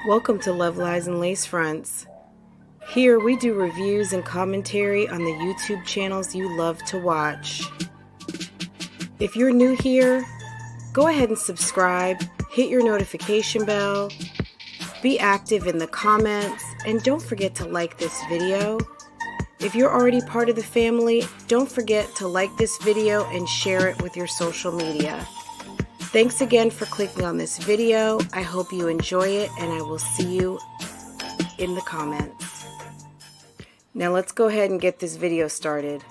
Welcome to Love Lies and Lace Fronts. Here we do reviews and commentary on the YouTube channels you love to watch. If you're new here, go ahead and subscribe, hit your notification bell, be active in the comments, and don't forget to like this video. If you're already part of the family, don't forget to like this video and share it with your social media. Thanks again for clicking on this video. I hope you enjoy it, and I will see you in the comments. Now let's go ahead and get this video started.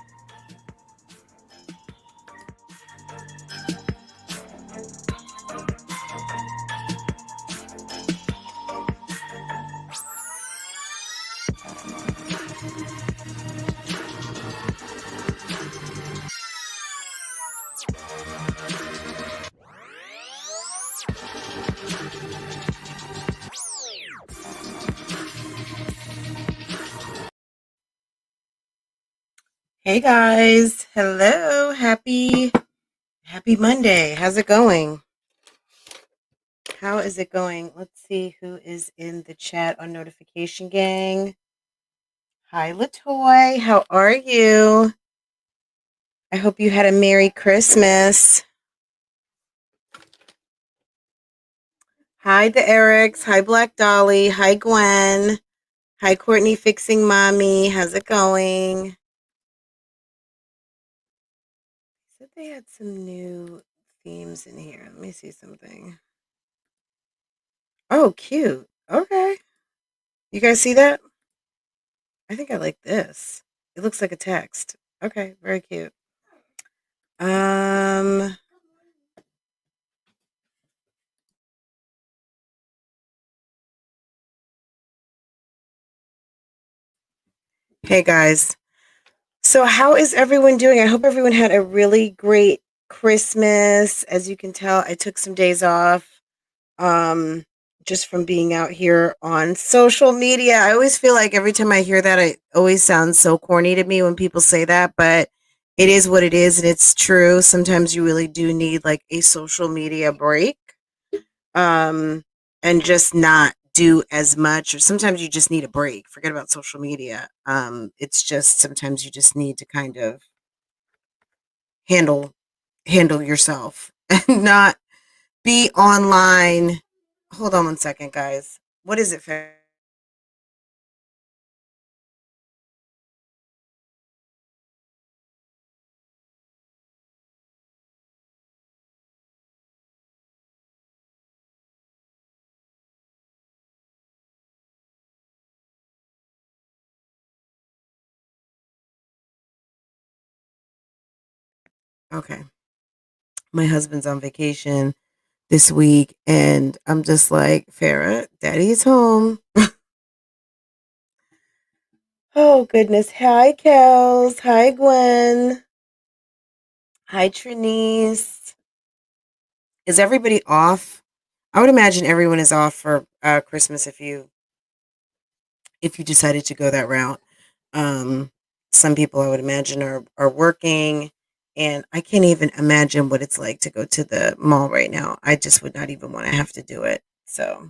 Hey guys, hello, happy Monday. How's it going? How is it going? Let's see who is in the chat on Notification Gang. Hi Latoy, how are you? I hope you had a Merry Christmas. Hi the Erics, hi Black Dolly, hi Gwen, hi Courtney Fixing Mommy, how's it going? Said they had some new themes in here. Let me see something. Oh, cute. Okay. You guys see that? I think I like this. It looks like a text. Okay, very cute. Hey guys. So how is everyone doing? I hope everyone had a really great Christmas. As you can tell, I took some days off just from being out here on social media. I always feel like every time I hear that, it always sounds so corny to me when people say that, but it is what it is and it's true. Sometimes you really do need like a social media break. And just not do as much, or sometimes you just need a break. Forget about social media. It's just sometimes you just need to kind of handle yourself and not be online. Hold on one second, guys. What is it, Fair? Okay. My husband's on vacation this week, and I'm just like, Farah, daddy's home. Oh, goodness. Hi, Kels. Hi, Gwen. Hi, Trinice. Is everybody off? I would imagine everyone is off for Christmas if you decided to go that route. Um, some people I would imagine are working, and I can't even imagine what it's like to go to the mall right now. I just would not even want to have to do it. So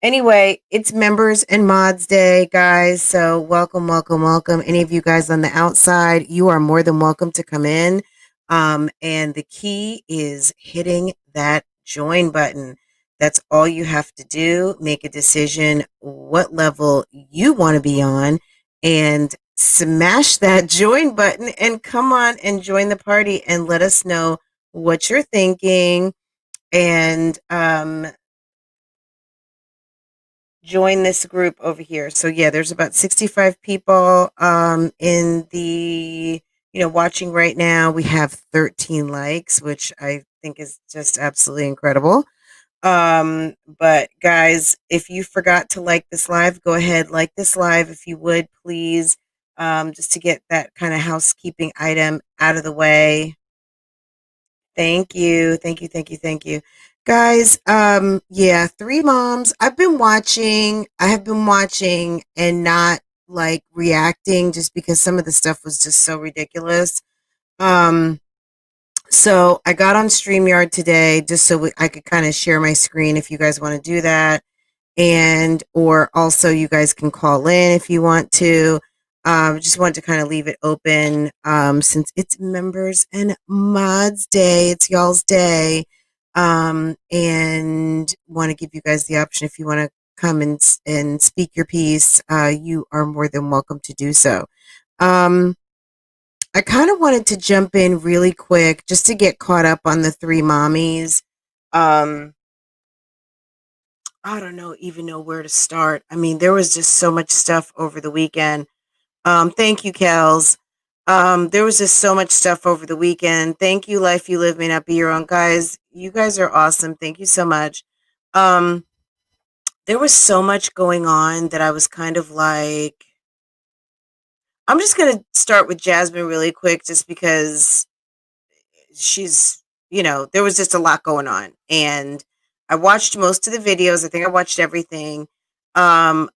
anyway, it's Members and Mods Day, guys. So welcome, welcome, welcome. Any of you guys on the outside, you are more than welcome to come in. And the key is hitting that join button. That's all you have to do. Make a decision what level you want to be on and smash that join button and come on and join the party and let us know what you're thinking. And join this group over here. So yeah, there's about 65 people in the watching right now. We have 13 likes, which I think is just absolutely incredible. But guys, if you forgot to like this live, go ahead, like this live if you would, please. Just to get that kind of housekeeping item out of the way. Thank you. Thank you. Thank you. Thank you. Guys, yeah, Three Moms. I have been watching and not like reacting just because some of the stuff was just so ridiculous. Um, so I got on StreamYard today just so I could kind of share my screen if you guys want to do that. and or also you guys can call in if you want to. Just want to kind of leave it open since it's members and mods day. It's y'all's day, and want to give you guys the option if you want to come and speak your piece. You are more than welcome to do so. Um, I kind of wanted to jump in really quick just to get caught up on the three mommies. Um, I don't know even know where to start. I mean, there was just so much stuff over the weekend. Thank you, Kels. There was just so much stuff over the weekend. Thank you, Life You Live May Not Be Your Own. Guys, you guys are awesome. Thank you so much. Um, there was so much going on that I was kind of like, I'm just going to start with Jasmine really quick just because she's, there was just a lot going on. And I watched most of the videos. I think I watched everything. Um,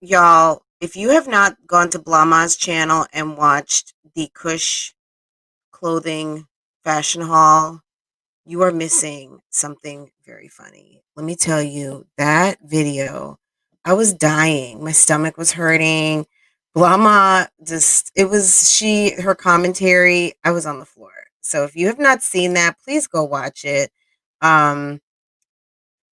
Y'all, if you have not gone to Blama's channel and watched the Kush clothing fashion haul, you are missing something very funny. Let me tell you, that video, I was dying. My stomach was hurting. Blama just, her commentary, I was on the floor. So if you have not seen that, please go watch it. Um,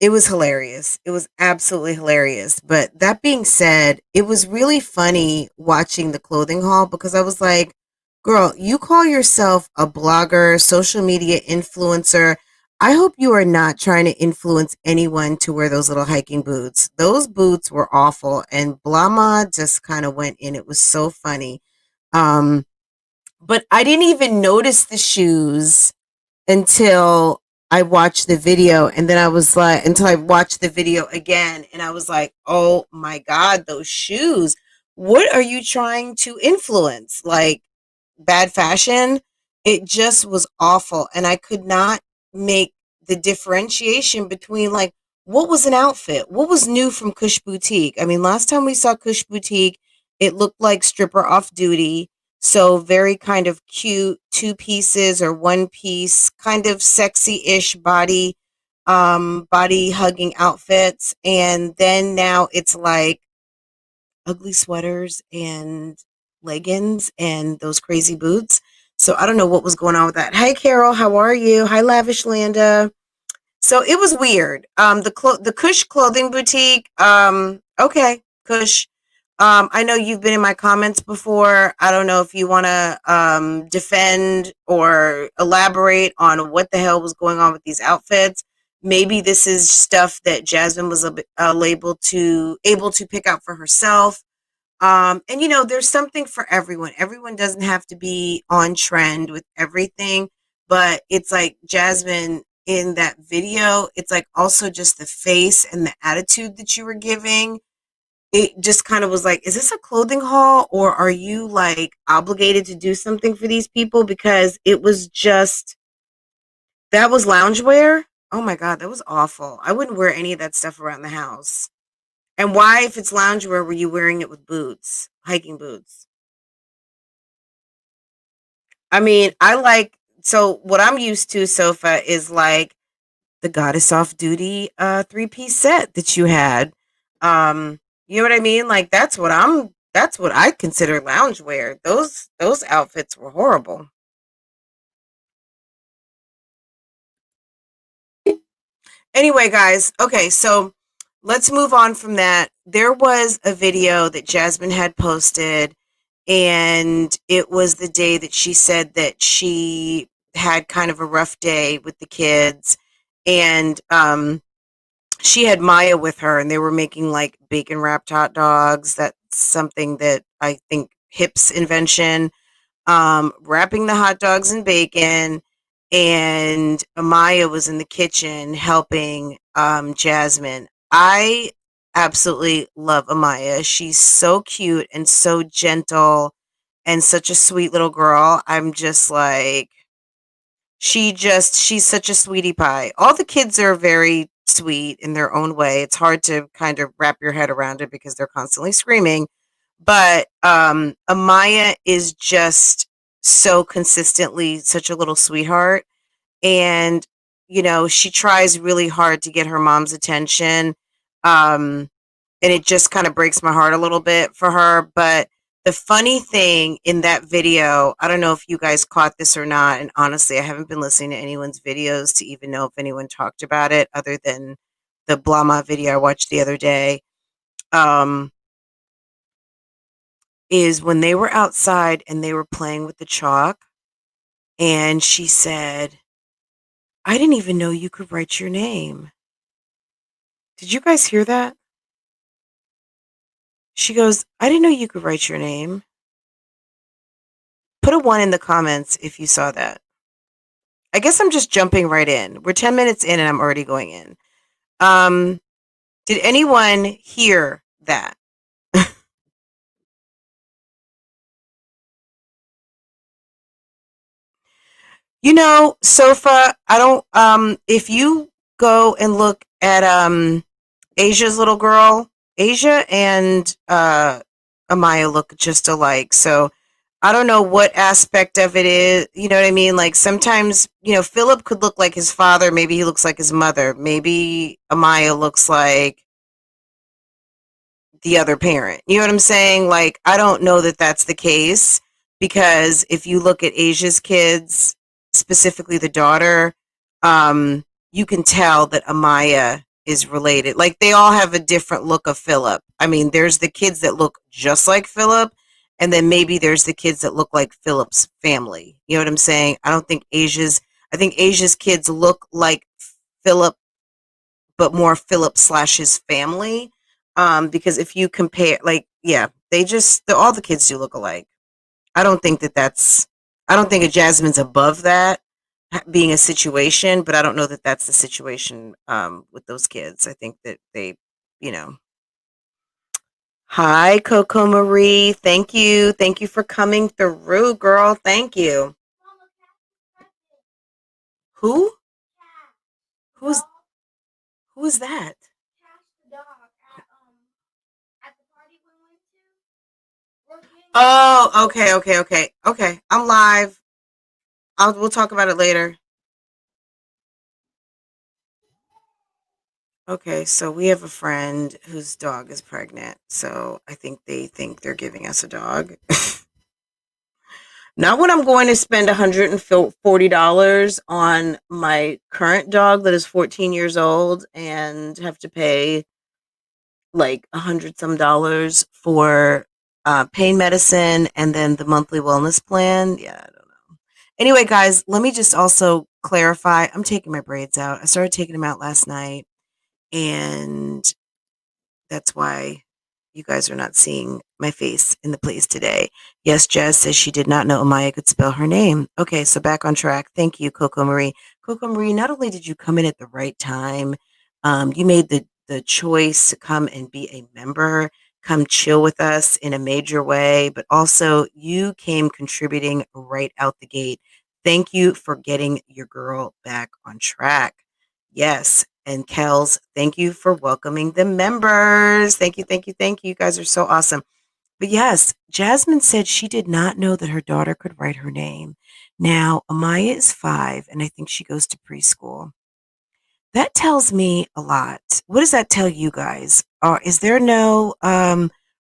it was hilarious. It was absolutely hilarious. But that being said, it was really funny watching the clothing haul because I was like, girl, you call yourself a blogger, social media influencer. I hope you are not trying to influence anyone to wear those little hiking boots. Those boots were awful. And Blama just kind of went in. It was so funny. Um, but I didn't even notice the shoes until I watched the video, and then I was like, until I watched the video again, and I was like, oh my God, those shoes. What are you trying to influence? Like bad fashion? It just was awful. And I could not make the differentiation between like, what was an outfit? What was new from Kush Boutique? I mean, last time we saw Kush Boutique, it looked like stripper off duty. So very kind of cute two pieces or one piece, kind of sexy-ish body hugging outfits. And then now it's like ugly sweaters and leggings and those crazy boots. So I don't know what was going on with that. Hi Carol, how are you? Hi Lavish Landa. So it was weird. The Kush clothing boutique. Okay, Kush. I know you've been in my comments before. I don't know if you want to defend or elaborate on what the hell was going on with these outfits. Maybe this is stuff that Jasmine was able to pick out for herself. And there's something for everyone. Everyone doesn't have to be on trend with everything, but it's like Jasmine in that video, it's like also just the face and the attitude that you were giving. It just kind of was like, is this a clothing haul or are you like obligated to do something for these people? Because it was just, that was loungewear. Oh my God, that was awful. I wouldn't wear any of that stuff around the house. And why, if it's loungewear, were you wearing it with boots, hiking boots? I mean, so what I'm used to, Sofa, is like the Goddess Off Duty three-piece set that you had. You know what I mean? Like that's what I consider loungewear. Those outfits were horrible. Anyway, guys, okay, so let's move on from that. There was a video that Jasmine had posted, and it was the day that she said that she had kind of a rough day with the kids, and she had Maya with her, and they were making like bacon wrapped hot dogs. That's something that I think Hip's invention. Wrapping the hot dogs in bacon, and Amaya was in the kitchen helping Jasmine. I absolutely love Amaya. She's so cute and so gentle and such a sweet little girl. I'm just like, she's such a sweetie pie. All the kids are very sweet in their own way. It's hard to kind of wrap your head around it because they're constantly screaming. But Amaya is just so consistently such a little sweetheart. And, she tries really hard to get her mom's attention. Um, and it just kind of breaks my heart a little bit for her. But the funny thing in that video, I don't know if you guys caught this or not. And honestly, I haven't been listening to anyone's videos to even know if anyone talked about it other than the Blama video I watched the other day. Um, is when they were outside and they were playing with the chalk, and she said, I didn't even know you could write your name. Did you guys hear that? She goes, I didn't know you could write your name. Put a one in the comments if you saw that. I guess I'm just jumping right in. We're 10 minutes in and I'm already going in. Um, did anyone hear that? You know, Sofa, I don't if you go and look at Asia's little girl, Asia and Amaya look just alike. So I don't know what aspect of it is, you know what I mean? Like sometimes, Philip could look like his father, maybe he looks like his mother. Maybe Amaya looks like the other parent. You know what I'm saying? Like, I don't know that that's the case because if you look at Asia's kids, specifically the daughter, you can tell that Amaya is related. Like, they all have a different look of Philip. I mean, there's the kids that look just like Philip, and then maybe there's the kids that look like Philip's family. You know what I'm saying? I think Asia's kids look like Philip but more Philip slash his family. Because if you compare, like, yeah, all the kids do look alike. I don't think I don't think a Jasmine's above that being a situation, but I don't know that that's the situation with those kids. I think that you know. Hi, Coco Marie. Thank you for coming through, girl. Thank you. Who? Who's who is that? Oh, okay, okay, okay, okay. I'm live. We'll talk about it later. Okay, so we have a friend whose dog is pregnant. So I think they think they're giving us a dog. Not when I'm going to spend $140 on my current dog that is 14 years old and have to pay like 100 some dollars for pain medicine and then the monthly wellness plan. Yeah, I don't know. Anyway, guys, let me just also clarify. I'm taking my braids out. I started taking them out last night, and that's why you guys are not seeing my face in the place today. Yes, Jazz says she did not know Amaya could spell her name. Okay, so back on track. Thank you, Coco Marie. Coco Marie, not only did you come in at the right time, you made the choice to come and be a member, come chill with us in a major way, but also you came contributing right out the gate. Thank you for getting your girl back on track. Yes. And Kels, thank you for welcoming the members. Thank you, thank you, thank you. You guys are so awesome. But yes, Jasmine said she did not know that her daughter could write her name. Now, Amaya is 5, and I think she goes to preschool. That tells me a lot. What does that tell you guys? Is there no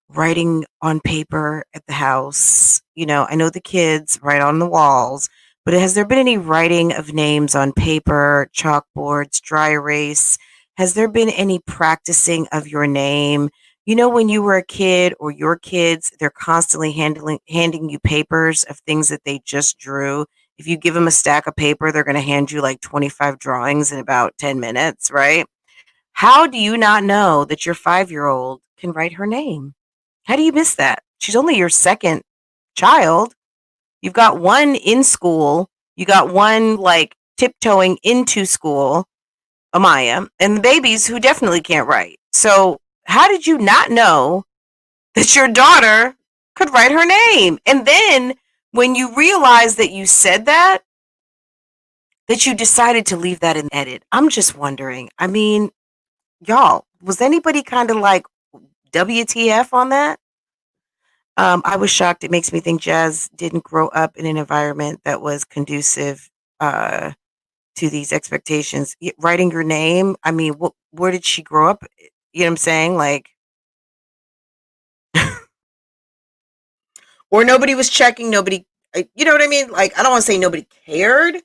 writing on paper at the house? I know the kids write on the walls, but has there been any writing of names on paper, chalkboards, dry erase? Has there been any practicing of your name? When you were a kid or your kids, they're constantly handing you papers of things that they just drew. If you give them a stack of paper, they're going to hand you like 25 drawings in about 10 minutes, right? How do you not know that your 5-year-old can write her name? How do you miss that? She's only your second child. You've got one in school. You got one like tiptoeing into school, Amaya, and the babies who definitely can't write. So, how did you not know that your daughter could write her name? And then when you realize that you said that you decided to leave that in the edit. I'm just wondering. I mean, y'all, was anybody kind of like WTF on that? I was shocked. It makes me think Jazz didn't grow up in an environment that was conducive uh, to these expectations. Writing your name, I mean, where did she grow up? You know what I'm saying? Like, or nobody was checking, nobody, you know what I mean? Like, I don't want to say nobody cared,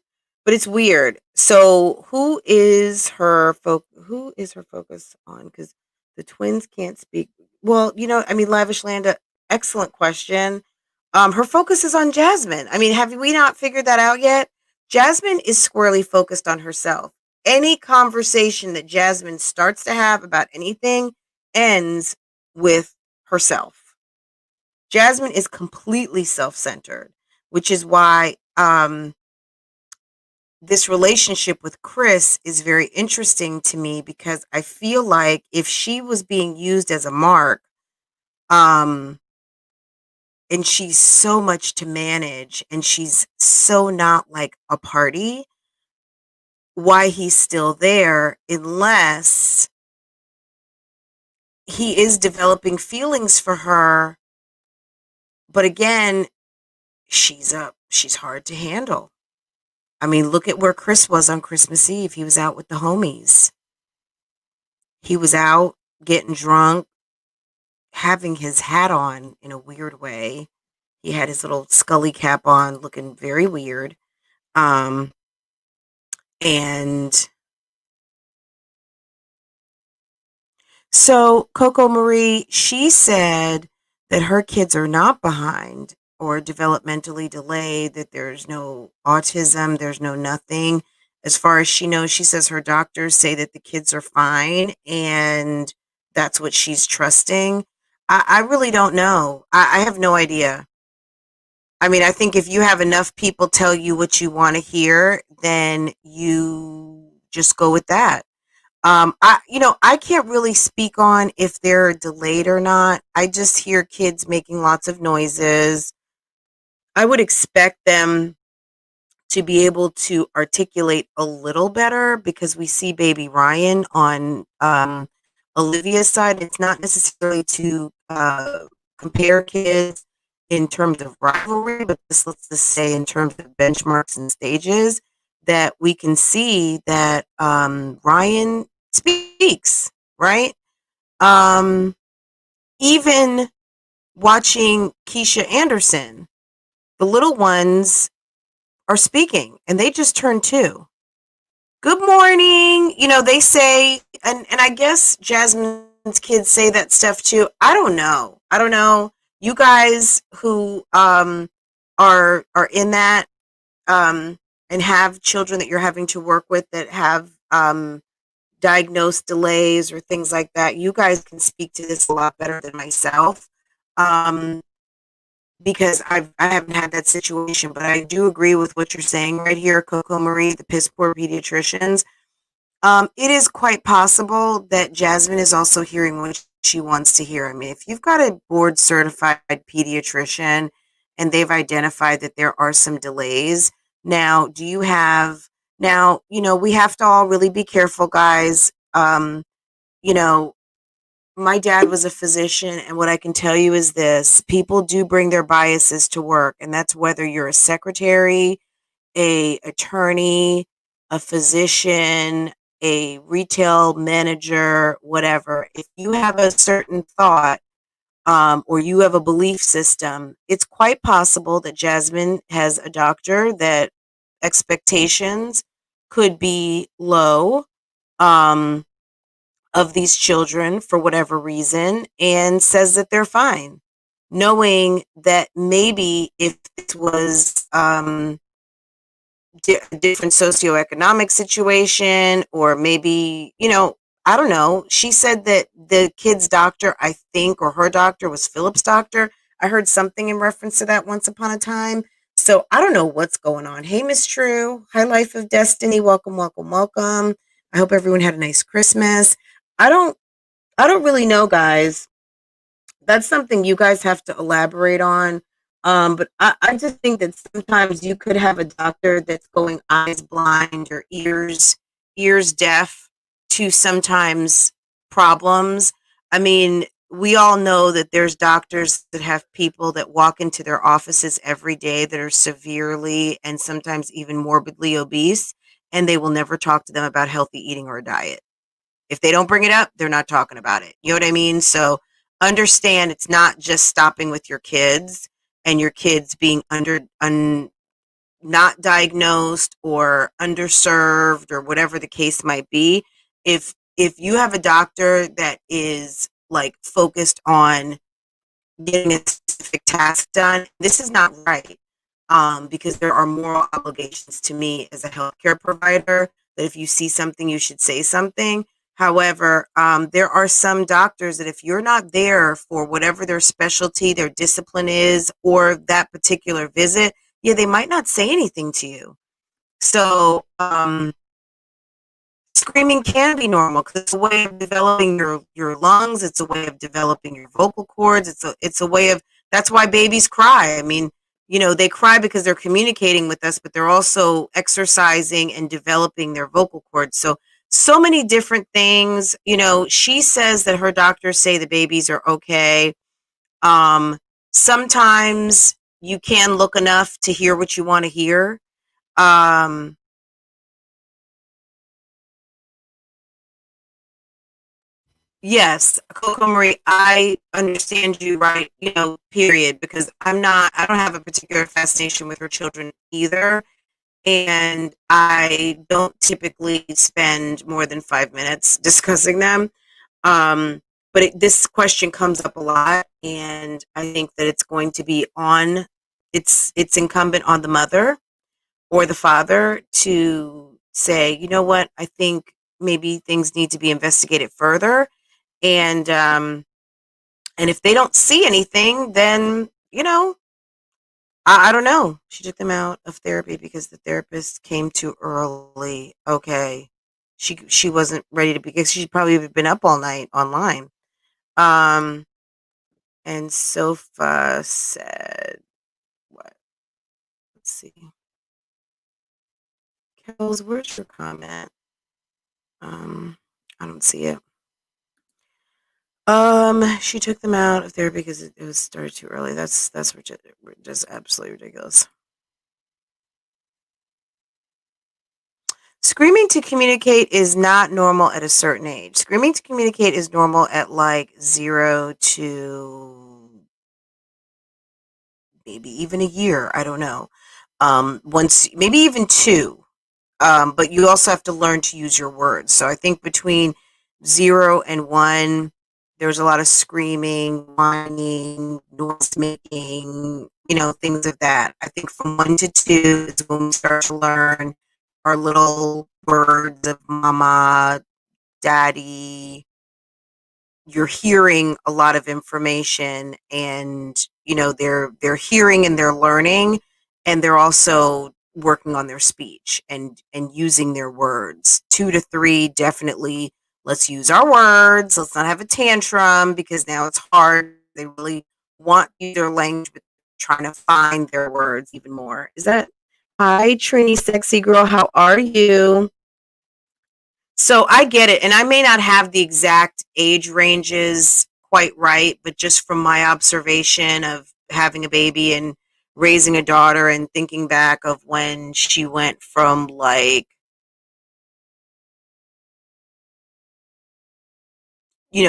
but it's weird. So, who is her focus on? Because the twins can't speak. Well, I mean, Lavish Landa, excellent question. Her focus is on Jasmine. I mean, have we not figured that out yet? Jasmine is squarely focused on herself. Any conversation that Jasmine starts to have about anything ends with herself. Jasmine is completely self-centered, which is why this relationship with Chris is very interesting to me, because I feel like if she was being used as a mark, um, and she's so much to manage and she's so not like a party, why he's still there, unless he is developing feelings for her. But again, she's hard to handle. I mean, look at where Chris was on Christmas Eve. He was out with the homies. He was out getting drunk, having his hat on in a weird way. He had his little scully cap on, looking very weird. Um, and so Coco Marie, she said that her kids are not behind or developmentally delayed, that there's no autism, there's no nothing. As far as she knows, she says her doctors say that the kids are fine, and that's what she's trusting. I really don't know. I have no idea. I mean, I think if you have enough people tell you what you want to hear, then you just go with that. I can't really speak on if they're delayed or not. I just hear kids making lots of noises. I would expect them to be able to articulate a little better, because we see baby Ryan on Olivia's side. It's not necessarily to compare kids in terms of rivalry, but just let's just say in terms of benchmarks and stages, that we can see that Ryan speaks, right? Um, Even watching Keisha Anderson, the little ones are speaking and they just turned two. Good morning. They say, and I guess Jasmine's kids say that stuff too. I don't know. I don't know. You guys who are in that and have children that you're having to work with that have diagnosed delays or things like that, you guys can speak to this a lot better than myself. Um, because I haven't had that situation, but I do agree with what you're saying right here, Coco Marie, the piss poor pediatricians. It is quite possible that Jasmine is also hearing what she wants to hear. I mean, if you've got a board certified pediatrician and they've identified that there are some delays, now, we have to all really be careful, guys. You know, my dad was a physician, and what I can tell you is this: people do bring their biases to work, and that's whether you're a secretary, a attorney, a physician, a retail manager, whatever. If you have a certain thought, or you have a belief system, it's quite possible that Jasmine has a doctor that expectations could be low. Um, of these children for whatever reason, and says that they're fine, knowing that maybe if it was a different socioeconomic situation, or maybe, I don't know. She said that the kid's doctor, I think, or her doctor was Philip's doctor. I heard something in reference to that once upon a time. So I don't know what's going on. Hey, Miss True. Hi, Life of Destiny. Welcome, welcome, welcome. I hope everyone had a nice Christmas. I don't I don't really know, guys. That's something you guys have to elaborate on. But I just think that sometimes you could have a doctor that's going eyes blind or ears deaf to sometimes problems. I mean, we all know that there's doctors that have people that walk into their offices every day that are severely and sometimes even morbidly obese, and they will never talk to them about healthy eating or a diet. If they don't bring it up, they're not talking about it. You know what I mean? So understand it's not just stopping with your kids and your kids being not diagnosed or underserved or whatever the case might be. If you have a doctor that is like focused on getting a specific task done, this is not right. Because there are moral obligations to me as a healthcare provider that if you see something, you should say something. However, there are some doctors that if you're not there for whatever their specialty, their discipline is, or that particular visit, yeah, they might not say anything to you. So, screaming can be normal because it's a way of developing your lungs. It's a way of developing your vocal cords. It's a way of that's why babies cry. I mean, they cry because they're communicating with us, but they're also exercising and developing their vocal cords. So many different things. She says that her doctors say the babies are okay. Um, Sometimes you can look enough to hear what you want to hear. Um, Yes, Coco Marie, I understand you right, period, because I don't have a particular fascination with her children either. And I don't typically spend more than 5 minutes discussing them. Um, but this question comes up a lot, and I think that it's incumbent on the mother or the father to say, you know what, I think maybe things need to be investigated further and if they don't see anything, then I don't know. She took them out of therapy because the therapist came too early. Okay, she wasn't ready to because she'd probably been up all night online. Um, and Sofa said, "What? Let's see, Kels, where's your comment? Um, I don't see it. She took them out of therapy because it was started too early. That's just absolutely ridiculous. Screaming to communicate is not normal at a certain age. Screaming to communicate is normal at like 0 to maybe even a year. I don't know. Once maybe even 2. But you also have to learn to use your words. So I think between 0 and 1, there's a lot of screaming, whining, noise making, things of that. I think from 1 to 2 is when we start to learn our little words of mama, daddy. You're hearing a lot of information, and they're hearing and they're learning, and they're also working on their speech and using their words. 2 to 3, definitely, let's use our words, let's not have a tantrum because now it's hard. They really want their language, but trying to find their words even more. Is that Hi, Trini, sexy girl, how are you? So I get it, and I may not have the exact age ranges quite right, but just from my observation of having a baby and raising a daughter and thinking back of when she went from like,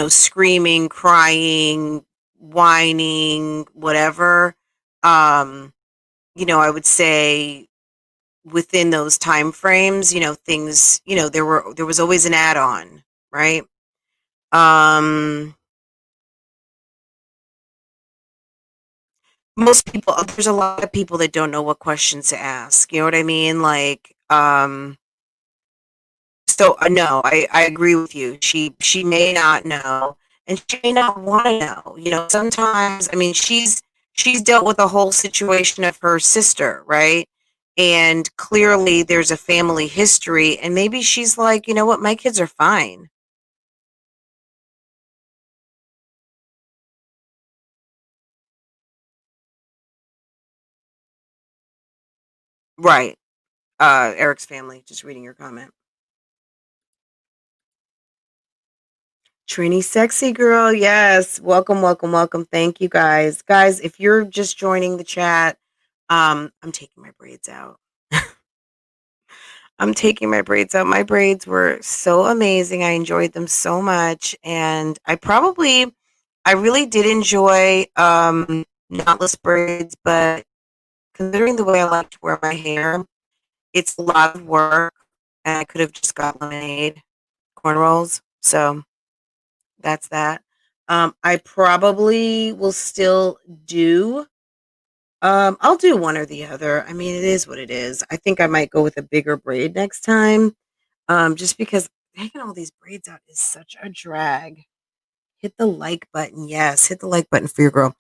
screaming, crying, whining, whatever, um, I would say within those time frames, things, there was always an add-on, right? Um Most people there's a lot of people that don't know what questions to ask, you know what I mean? Like, so, no, I agree with you. She may not know, and she may not wanna know, sometimes I mean, she's dealt with the whole situation of her sister, right? And clearly there's a family history, and maybe she's like, "You know what? My kids are fine." Right. Eric's family, just reading your comment. Trini Sexy Girl, yes. Welcome, welcome, welcome. Thank you guys. Guys, if you're just joining the chat, I'm taking my braids out. I'm taking my braids out. My braids were so amazing. I enjoyed them so much, and I really did enjoy knotless braids, but considering the way I like to wear my hair, it's a lot of work, and I could have just got lemonade cornrows. So that's that. I probably will still do. I'll do one or the other. I mean, it is what it is. I think I might go with a bigger braid next time. Just because taking all these braids out is such a drag. Hit the like button. Yes, hit the like button for your girl.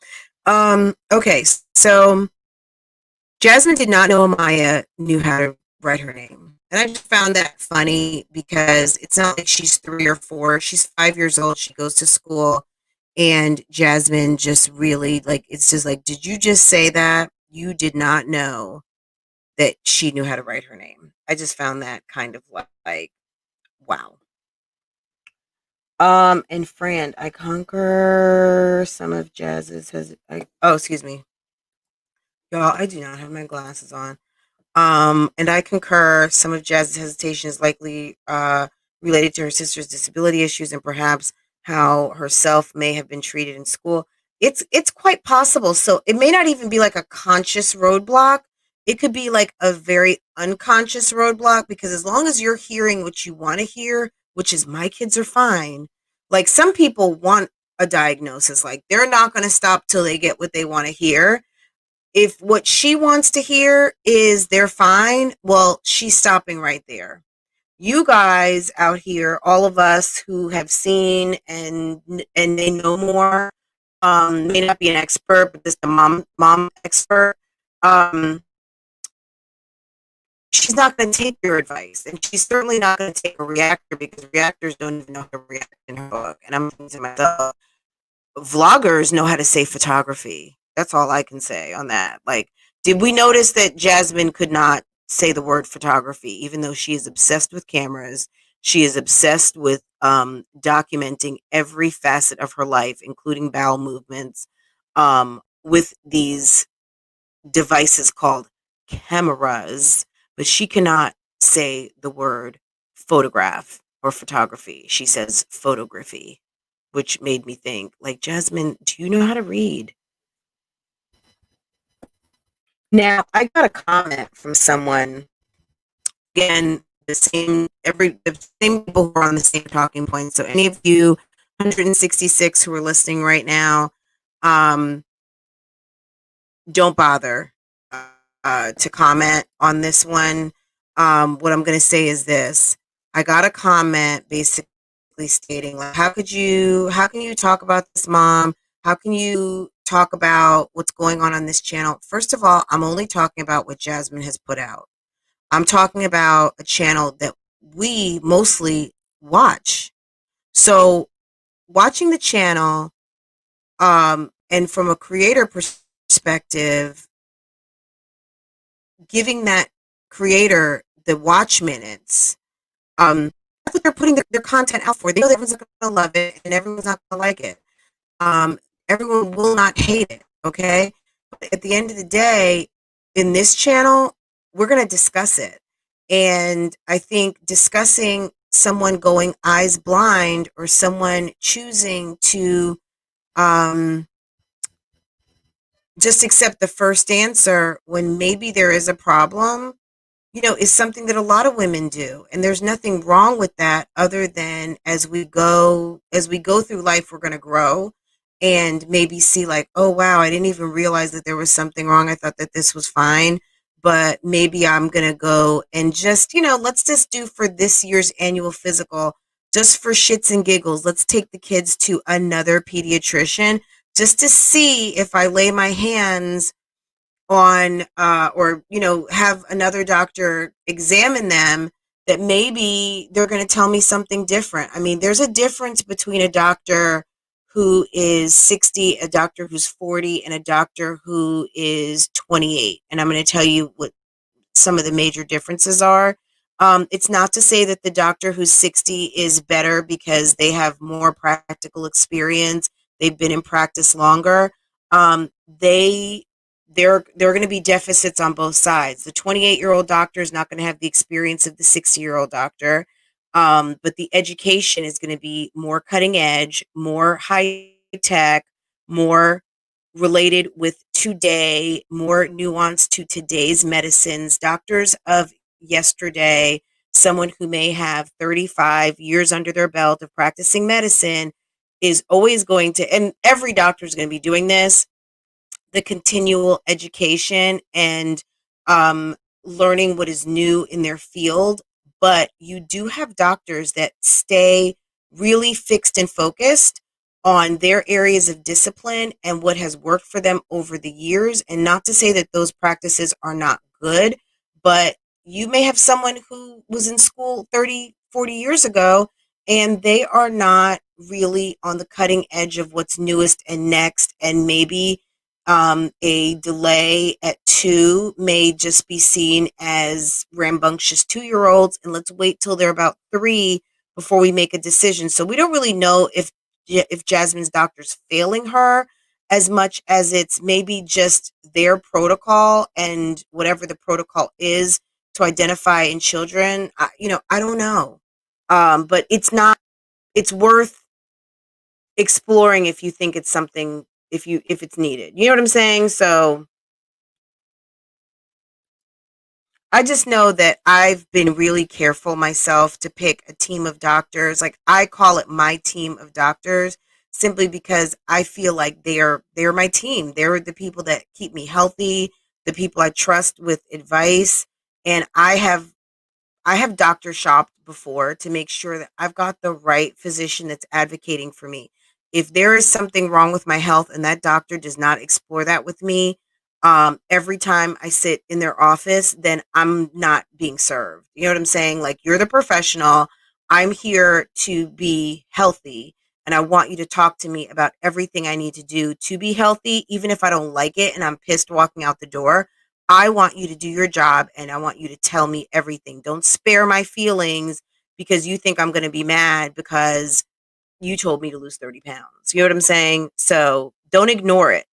Okay, so Jasmine did not know Amaya knew how to write her name. And I just found that funny because it's not like she's 3 or 4. She's 5 years old. She goes to school. And Jasmine just really, like, it's just like, did you just say that? You did not know that she knew how to write her name. I just found that kind of like wow. And Fran, I conquer some of Jazz's has oh, excuse me. Y'all, I do not have my glasses on. And I concur. Some of Jazz's hesitation is likely related to her sister's disability issues and perhaps how herself may have been treated in school. It's quite possible. So it may not even be like a conscious roadblock. It could be like a very unconscious roadblock because as long as you're hearing what you want to hear, which is my kids are fine. Like some people want a diagnosis. Like they're not going to stop till they get what they want to hear. If what she wants to hear is they're fine, well, she's stopping right there. You guys out here, all of us who have seen and they know more, may not be an expert, but just a mom expert. Um, she's not going to take your advice, and she's certainly not going to take a reactor because reactors don't even know how to react in her book. And I'm thinking to myself, vloggers know how to say photography. That's all I can say on that. Like, did we notice that Jasmine could not say the word photography, even though she is obsessed with cameras? She is obsessed with documenting every facet of her life, including bowel movements, with these devices called cameras. But she cannot say the word photograph or photography. She says photography, which made me think, like, Jasmine, do you know how to read? Now, I got a comment from someone, again, the same people who are on the same talking point. So any of you 166 who are listening right now, um, don't bother to comment on this one. What I'm going to say is this. I got a comment basically stating like, how can you talk about this, mom? How can you talk about what's going on this channel? First of all, I'm only talking about what Jasmine has put out. I'm talking about a channel that we mostly watch. So watching the channel, and from a creator perspective, giving that creator the watch minutes, that's what they're putting their content out for. They know that everyone's not going to love it and everyone's not going to like it. Everyone will not hate it, okay? But at the end of the day, in this channel, we're going to discuss it. And I think discussing someone going eyes blind or someone choosing to um, just accept the first answer when maybe there is a problem, is something that a lot of women do. And there's nothing wrong with that other than as we go through life, we're going to grow and maybe see like, oh, wow, I didn't even realize that there was something wrong. I thought that this was fine, but maybe I'm going to go and just, let's just do for this year's annual physical, just for shits and giggles. Let's take the kids to another pediatrician just to see if I lay my hands on or have another doctor examine them, that maybe they're going to tell me something different. I mean, there's a difference between a doctor who is 60, a doctor who's 40, and a doctor who is 28, and I'm going to tell you what some of the major differences are. It's not to say that the doctor who's 60 is better because they have more practical experience, they've been in practice longer. They there are going to be deficits on both sides. The 28-year-old doctor is not going to have the experience of the 60-year-old doctor, but the education is going to be more cutting edge, more high tech, more related with today, more nuanced to today's medicines. Doctors of yesterday, someone who may have 35 years under their belt of practicing medicine, is always going to, and every doctor is going to be doing this, the continual education and um, learning what is new in their field. But you do have doctors that stay really fixed and focused on their areas of discipline and what has worked for them over the years. And not to say that those practices are not good, but you may have someone who was in school 30, 40 years ago, and they are not really on the cutting edge of what's newest and next, and maybe a delay at two may just be seen as rambunctious 2 year olds, and let's wait till they're about three before we make a decision. So we don't really know if Jasmine's doctor's failing her as much as it's maybe just their protocol, and whatever the protocol is to identify in children. I don't know, but it's worth exploring if you think it's something, if it's needed. You know what I'm saying? So I just know that I've been really careful myself to pick a team of doctors. Like, I call it my team of doctors simply because I feel like they're my team. They're the people that keep me healthy, the people I trust with advice, and I have doctor shopped before to make sure that I've got the right physician that's advocating for me. If there is something wrong with my health and that doctor does not explore that with me, every time I sit in their office, then I'm not being served. You know what I'm saying? Like, you're the professional. I'm here to be healthy. And I want you to talk to me about everything I need to do to be healthy, even if I don't like it and I'm pissed walking out the door. I want you to do your job, and I want you to tell me everything. Don't spare my feelings because you think I'm going to be mad because you told me to lose 30 pounds. You know what I'm saying? So don't ignore it.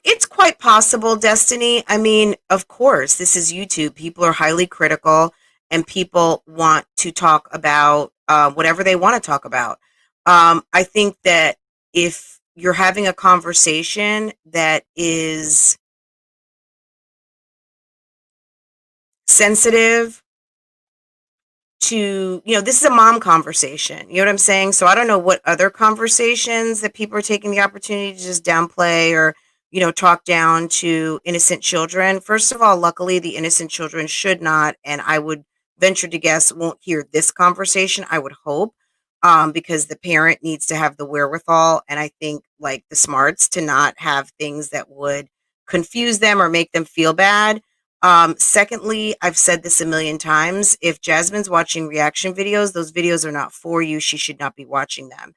It's quite possible, Destiny. I mean, of course, this is YouTube. People are highly critical, and people want to talk about whatever they want to talk about. I think that if you're having a conversation that is sensitive to, this is a mom conversation. You know what I'm saying? So I don't know what other conversations that people are taking the opportunity to just downplay or, talk down to innocent children. First of all, luckily, the innocent children should not, and I would venture to guess won't hear this conversation. I would hope, because the parent needs to have the wherewithal, and I think, like, the smarts to not have things that would confuse them or make them feel bad. Secondly, I've said this a million times. If Jasmine's watching reaction videos, those videos are not for you. She should not be watching them.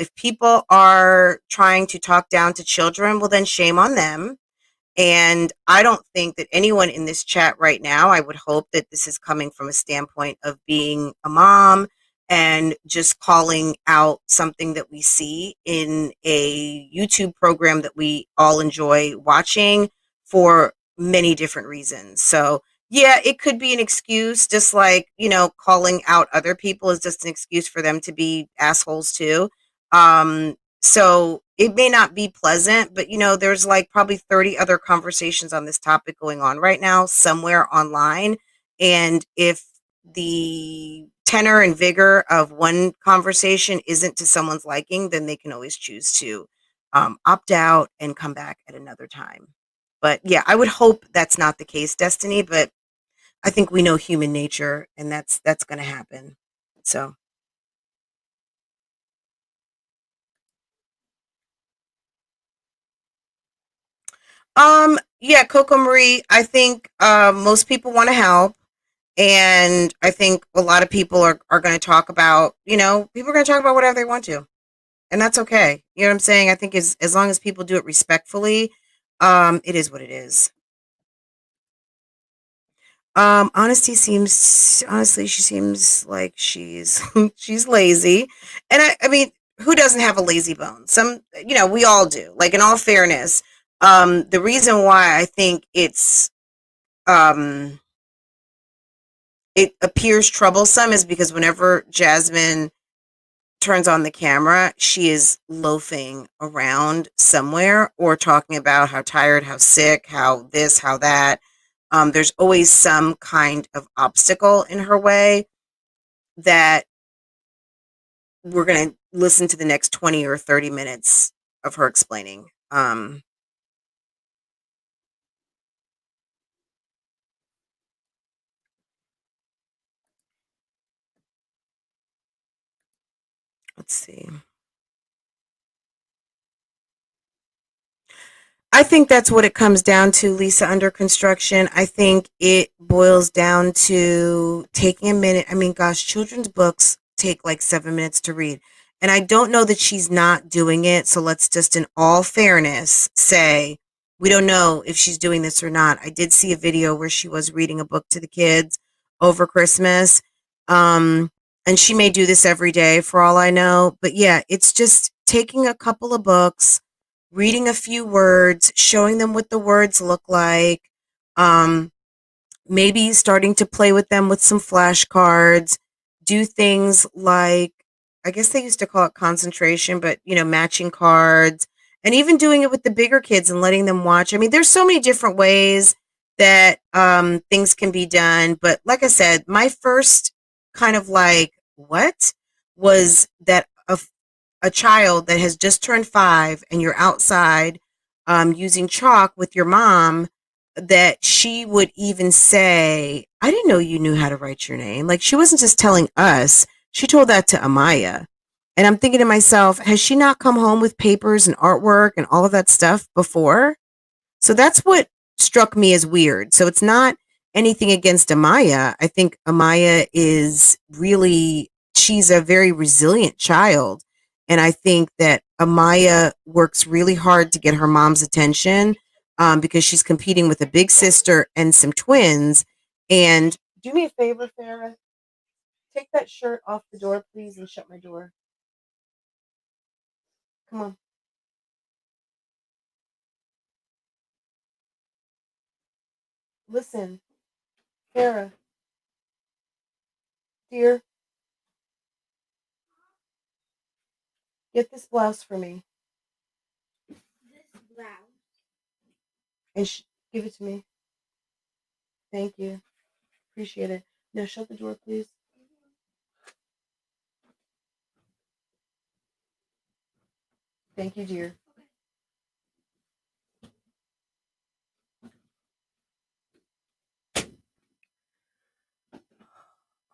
If people are trying to talk down to children, well, then shame on them. And I don't think that anyone in this chat right now, I would hope that this is coming from a standpoint of being a mom and just calling out something that we see in a YouTube program that we all enjoy watching for many different reasons. So, yeah, it could be an excuse, just like, calling out other people is just an excuse for them to be assholes too. So it may not be pleasant, but there's like probably 30 other conversations on this topic going on right now somewhere online. And if the tenor and vigor of one conversation isn't to someone's liking, then they can always choose to opt out and come back at another time. But yeah, I would hope that's not the case, Destiny. But I think we know human nature, and that's going to happen. So. Yeah, Coco Marie, I think most people want to help, and I think a lot of people are going to talk about, people are going to talk about whatever they want to, and that's okay. You know what I'm saying? I think as long as people do it respectfully, it is what it is. Honestly, she seems like she's she's lazy, and I mean, who doesn't have a lazy bone? Some, we all do. Like, in all fairness, the reason why I think um, it appears troublesome is because whenever Jasmine turns on the camera, she is loafing around somewhere or talking about how tired, how sick, how this, how that. There's always some kind of obstacle in her way that we're going to listen to the next 20 or 30 minutes of her explaining. Let's see. I think that's what it comes down to, Lisa, under construction. I think it boils down to taking a minute. I mean, gosh, children's books take like 7 minutes to read. And I don't know that she's not doing it. So let's just, in all fairness, say we don't know if she's doing this or not. I did see a video where she was reading a book to the kids over Christmas. Um, and she may do this every day for all I know. But yeah, it's just taking a couple of books, reading a few words, showing them what the words look like, um, maybe starting to play with them with some flashcards, do things like, I guess they used to call it concentration, but matching cards, and even doing it with the bigger kids and letting them watch. I mean, there's so many different ways that things can be done. But like I said, my first kind of like, what was that a child that has just turned 5 and you're outside using chalk with your mom, that she would even say, I didn't know you knew how to write your name. Like, she wasn't just telling us, she told that to Amaya. And I'm thinking to myself, has she not come home with papers and artwork and all of that stuff before? So that's what struck me as weird. So it's not anything against Amaya. I think Amaya is really, she's a very resilient child. And I think that Amaya works really hard to get her mom's attention, because she's competing with a big sister and some twins. And do me a favor, Farah. Take that shirt off the door, please, and shut my door. Come on. Listen, Farah, dear, get this blouse for me and give it to me. Thank you. Appreciate it. Now shut the door, please. Thank you, dear.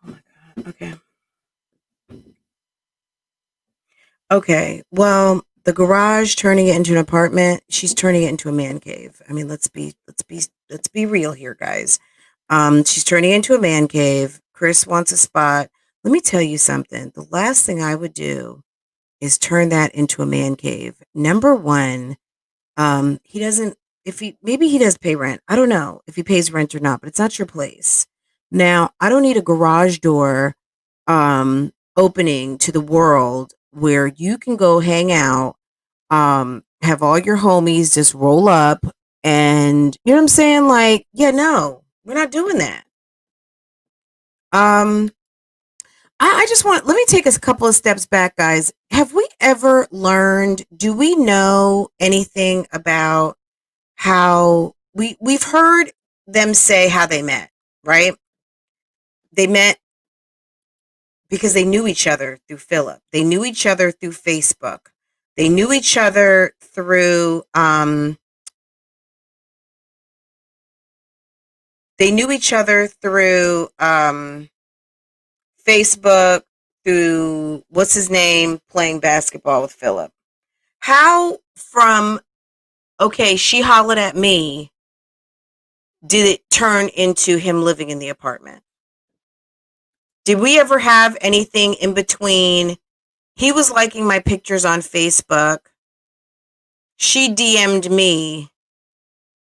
Oh my God. Okay. Okay. Well, the garage turning it into an apartment, she's turning it into a man cave. I mean, let's be real here, guys. She's turning it into a man cave. Chris wants a spot. Let me tell you something. The last thing I would do is turn that into a man cave. Number one, he doesn't, if he, maybe he does pay rent. I don't know if he pays rent or not, but it's not your place. Now, I don't need a garage door opening to the world where you can go hang out, have all your homies just roll up, and you know what I'm saying? Like, yeah, no, we're not doing that. Um, I just want, let me take us a couple of steps back, guys. Have we ever learned, do we know anything about how we've heard them say how they met, right? They met because they knew each other through Philip. They knew each other through Facebook. They knew each other through they knew each other through Facebook, through what's his name playing basketball with Philip. How from, okay, she hollered at me, did it turn into him living in the apartment? Did we ever have anything in between? He was liking my pictures on Facebook. She DM'd me,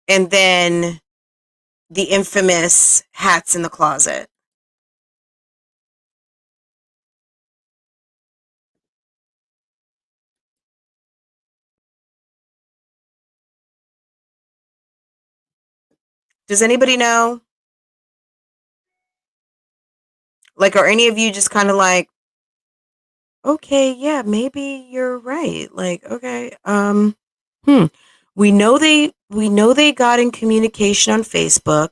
and then the infamous hats in the closet. Does anybody know? Like, are any of you just kind of like, okay, yeah, maybe you're right. Like, okay, hmm. We know they got in communication on Facebook.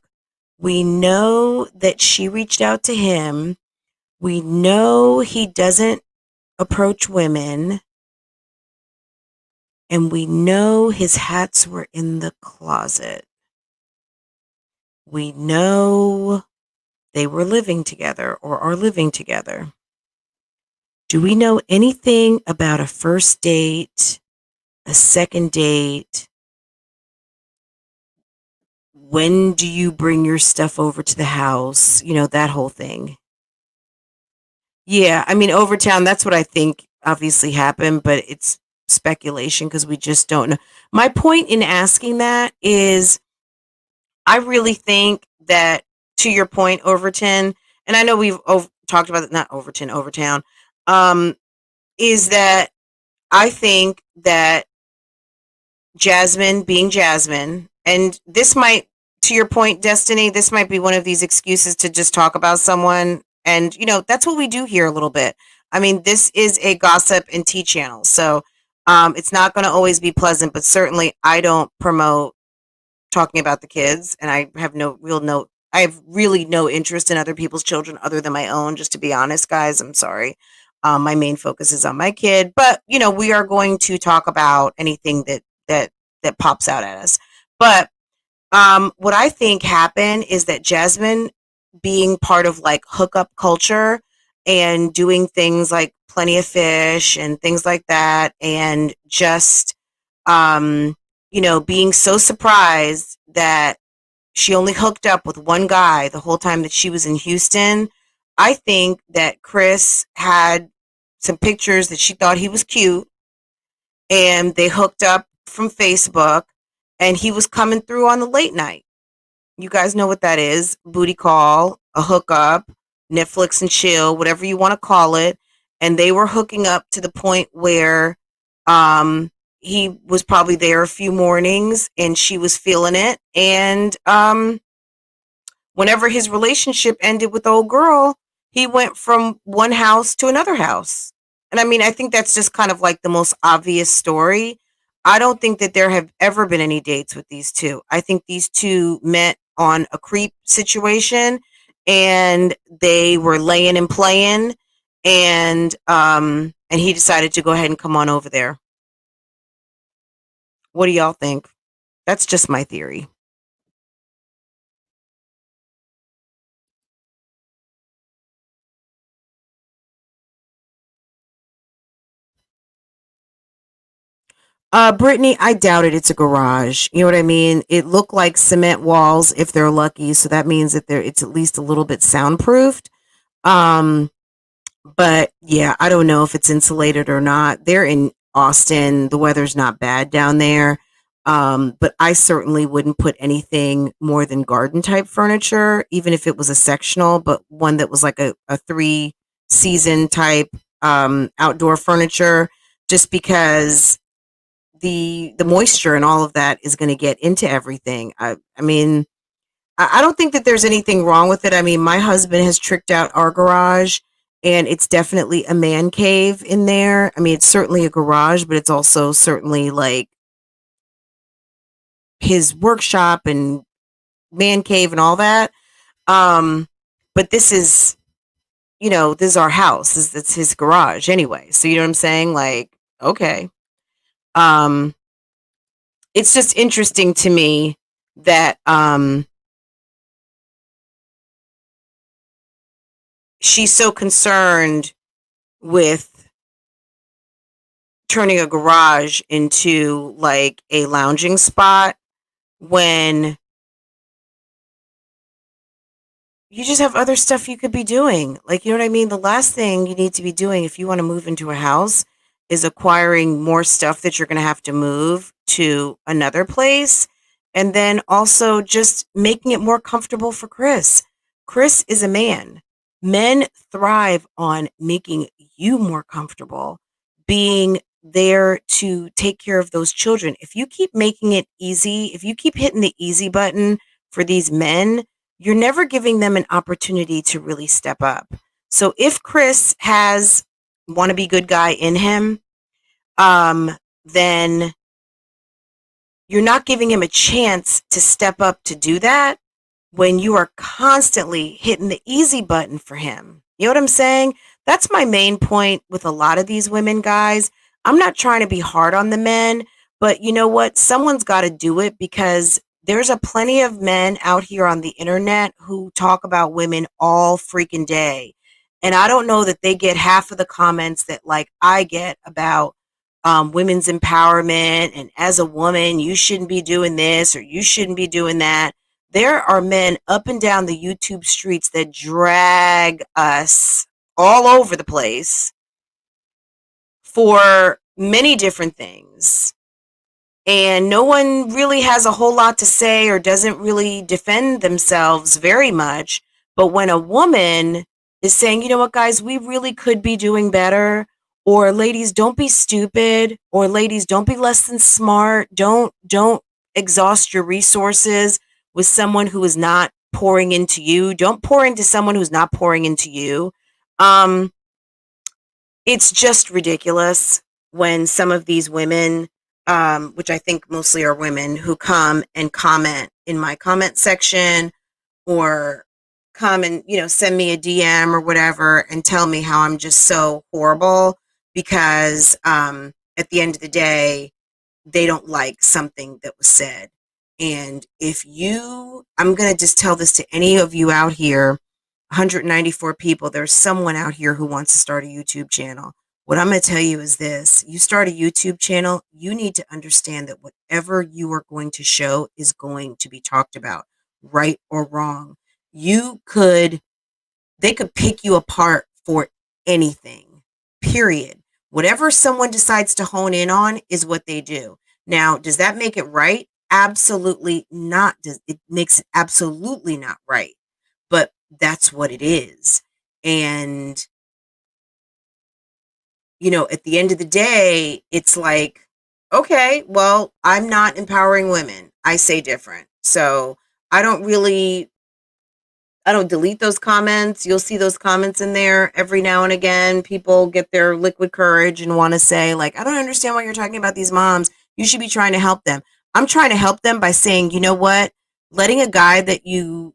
We know that she reached out to him. We know he doesn't approach women, and we know his hats were in the closet. We know they were living together or are living together. Do we know anything about a first date, a second date? When do you bring your stuff over to the house? That whole thing. Yeah, I mean, Overtown, that's what I think obviously happened, but it's speculation because we just don't know. My point in asking that is I really think that, to your point, Overton, and I know we've talked about it, not Overton, Overtown, um, is that I think that Jasmine being Jasmine, and this might, to your point, Destiny, this might be one of these excuses to just talk about someone. And, that's what we do here a little bit. I mean, this is a gossip and tea channel. So it's not going to always be pleasant, but certainly I don't promote talking about the kids. And I have really no interest in other people's children other than my own, just to be honest, guys. I'm sorry. My main focus is on my kid, but we are going to talk about anything that pops out at us. But what I think happened is that Jasmine, being part of like hookup culture and doing things like Plenty of Fish and things like that, and just being so surprised that she only hooked up with one guy the whole time that she was in Houston. I think that Chris had some pictures that she thought he was cute, and they hooked up from Facebook, and he was coming through on the late night. You guys know what that is: booty call, a hookup, Netflix and chill, whatever you want to call it. And they were hooking up to the point where he was probably there a few mornings and she was feeling it. And whenever his relationship ended with the old girl, he went from one house to another house. And I mean, I think that's just kind of like the most obvious story. I don't think that there have ever been any dates with these two. I think these two met on a creep situation, and they were laying and playing, and he decided to go ahead and come on over there. What do y'all think? That's just my theory. Brittany, I doubt it. It's a garage. You know what I mean? It looked like cement walls if they're lucky, so that means that it's at least a little bit soundproofed. Um, but yeah, I don't know if it's insulated or not. They're in Austin. The weather's not bad down there. But I certainly wouldn't put anything more than garden type furniture, even if it was a sectional, but one that was like a three season type outdoor furniture, just because the moisture and all of that is going to get into everything. I mean, I don't think that there's anything wrong with it. I mean, my husband has tricked out our garage, and it's definitely a man cave in there. I mean, it's certainly a garage, but it's also certainly like his workshop and man cave and all that. Um, but this is our house. It's his garage anyway. So you know what I'm saying? Like, okay. Um, it's just interesting to me that she's so concerned with turning a garage into like a lounging spot when you just have other stuff you could be doing. Like, you know what I mean? The last thing you need to be doing if you want to move into a house is acquiring more stuff that you're going to have to move to another place. And then also just making it more comfortable for Chris. Chris is a man. Men thrive on making you more comfortable, being there to take care of those children. If you keep making it easy, if you keep hitting the easy button for these men, you're never giving them an opportunity to really step up. So if Chris has want to be good guy in him, then you're not giving him a chance to step up to do that when you are constantly hitting the easy button for him. You know what I'm saying? That's my main point with a lot of these women, guys. I'm not trying to be hard on the men, but you know what? Someone's got to do it because there's a plenty of men out here on the internet who talk about women all freaking day. And I don't know that they get half of the comments that like I get about women's empowerment and as a woman, you shouldn't be doing this or you shouldn't be doing that. There are men up and down the YouTube streets that drag us all over the place for many different things. And no one really has a whole lot to say or doesn't really defend themselves very much. But when a woman is saying, you know what, guys, we really could be doing better, or ladies, don't be stupid, or ladies, don't be less than smart, don't exhaust your resources with someone who is not pouring into you. Don't pour into someone who's not pouring into you. Um, it's just ridiculous when some of these women, which I think mostly are women, who come and comment in my comment section or come and, send me a DM or whatever and tell me how I'm just so horrible because at the end of the day, they don't like something that was said. And I'm going to just tell this to any of you out here, 194 people, there's someone out here who wants to start a YouTube channel. What I'm going to tell you is this: you start a YouTube channel, you need to understand that whatever you are going to show is going to be talked about, right or wrong. They could pick you apart for anything, period. Whatever someone decides to hone in on is what they do. Now, does that make it right? Absolutely not. It makes it absolutely not right. But that's what it is. And, at the end of the day, it's like, okay, well, I'm not empowering women. I say different. So I don't delete those comments. You'll see those comments in there every now and again. People get their liquid courage and want to say, like, I don't understand why you're talking about these moms. You should be trying to help them. I'm trying to help them by saying, you know what? Letting a guy that you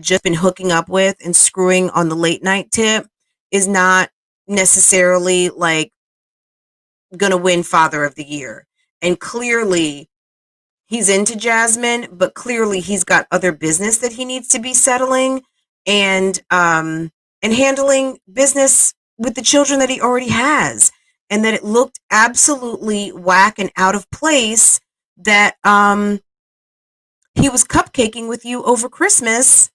just been hooking up with and screwing on the late night tip is not necessarily like going to win Father of the Year. And clearly, he's into Jasmine, but clearly he's got other business that he needs to be settling and handling business with the children that he already has. And that it looked absolutely whack and out of place that he was cupcaking with you over Christmas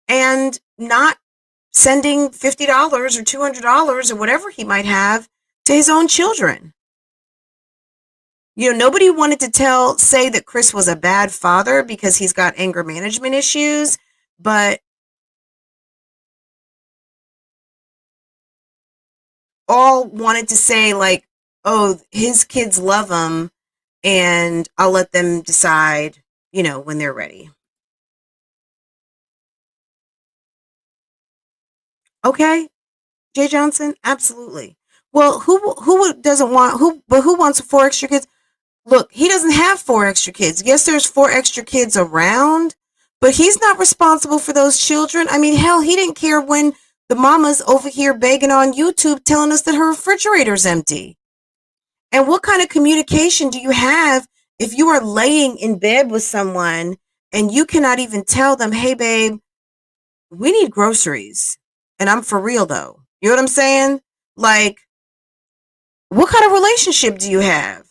and not sending $50 or $200 or whatever he might have to his own children. Nobody wanted to say that Chris was a bad father because he's got anger management issues, but all wanted to say like, oh, his kids love him and I'll let them decide, when they're ready. Okay, Jay Johnson, absolutely. Well, who doesn't want who wants 4 extra kids? Look, he doesn't have 4 extra kids. Yes, there's 4 extra kids around, but he's not responsible for those children. I mean, hell, he didn't care when the mama's over here begging on YouTube telling us that her refrigerator's empty. And what kind of communication do you have if you are laying in bed with someone and you cannot even tell them, hey, babe, we need groceries. And I'm for real, though. You know what I'm saying? Like, what kind of relationship do you have?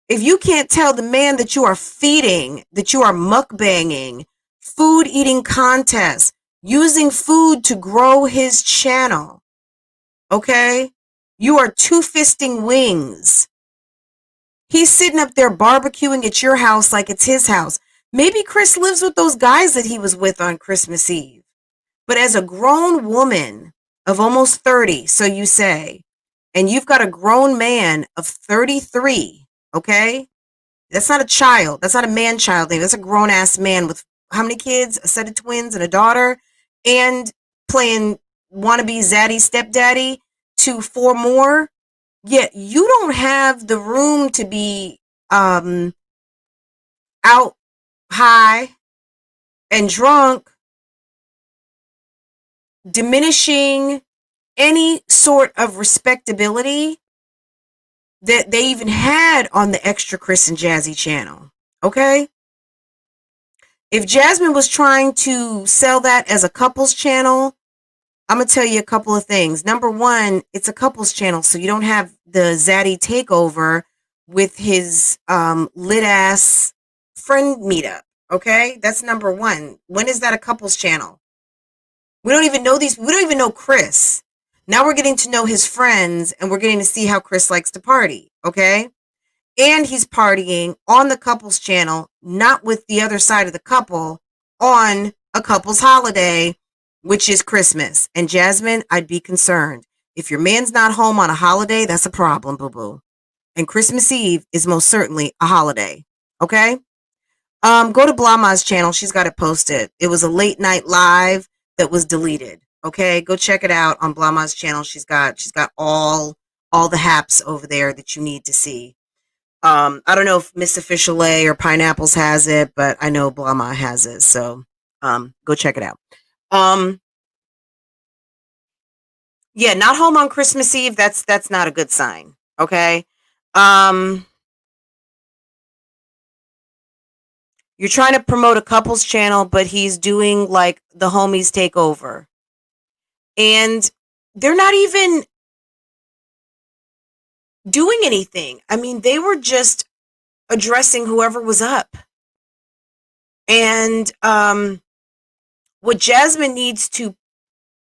If you can't tell the man that you are feeding, that you are mukbanging, food eating contests, using food to grow his channel, okay? You are two-fisting wings. He's sitting up there barbecuing at your house like it's his house. Maybe Chris lives with those guys that he was with on Christmas Eve. But as a grown woman of almost 30, so you say, and you've got a grown man of 33, okay? That's not a child. That's not a man-child thing. That's a grown-ass man with how many kids? A set of twins and a daughter, and playing wannabe zaddy stepdaddy to four more. Yet you don't have the room to be um out high and drunk, diminishing any sort of respectability that they even had on the Extra Chris and Jazzy channel. Okay? If Jasmine was trying to sell that as a couples channel, I'm going to tell you a couple of things. Number one, it's a couples channel, so you don't have the Zaddy takeover with his lit ass friend meetup. Okay? That's number one. When is that a couples channel? We don't even know these. We don't even know Chris. Now we're getting to know his friends and we're getting to see how Chris likes to party. Okay? And he's partying on the couples channel, not with the other side of the couple on a couple's holiday, which is Christmas. And Jasmine, I'd be concerned. If your man's not home on a holiday, that's a problem, boo boo. And Christmas Eve is most certainly a holiday. Okay? Go to Blama's channel. She's got it posted. It was a late night live that was deleted. Okay, go check it out on Blama's channel. She's got all the haps over there that you need to see. I don't know if Miss Official A or Pineapples has it, but I know Blama has it. So go check it out. Yeah, not home on Christmas Eve. That's not a good sign. Okay. Um, you're trying to promote a couples channel, but he's doing like the homies take over. And they're not even doing anything. I mean, they were just addressing whoever was up. And what Jasmine needs to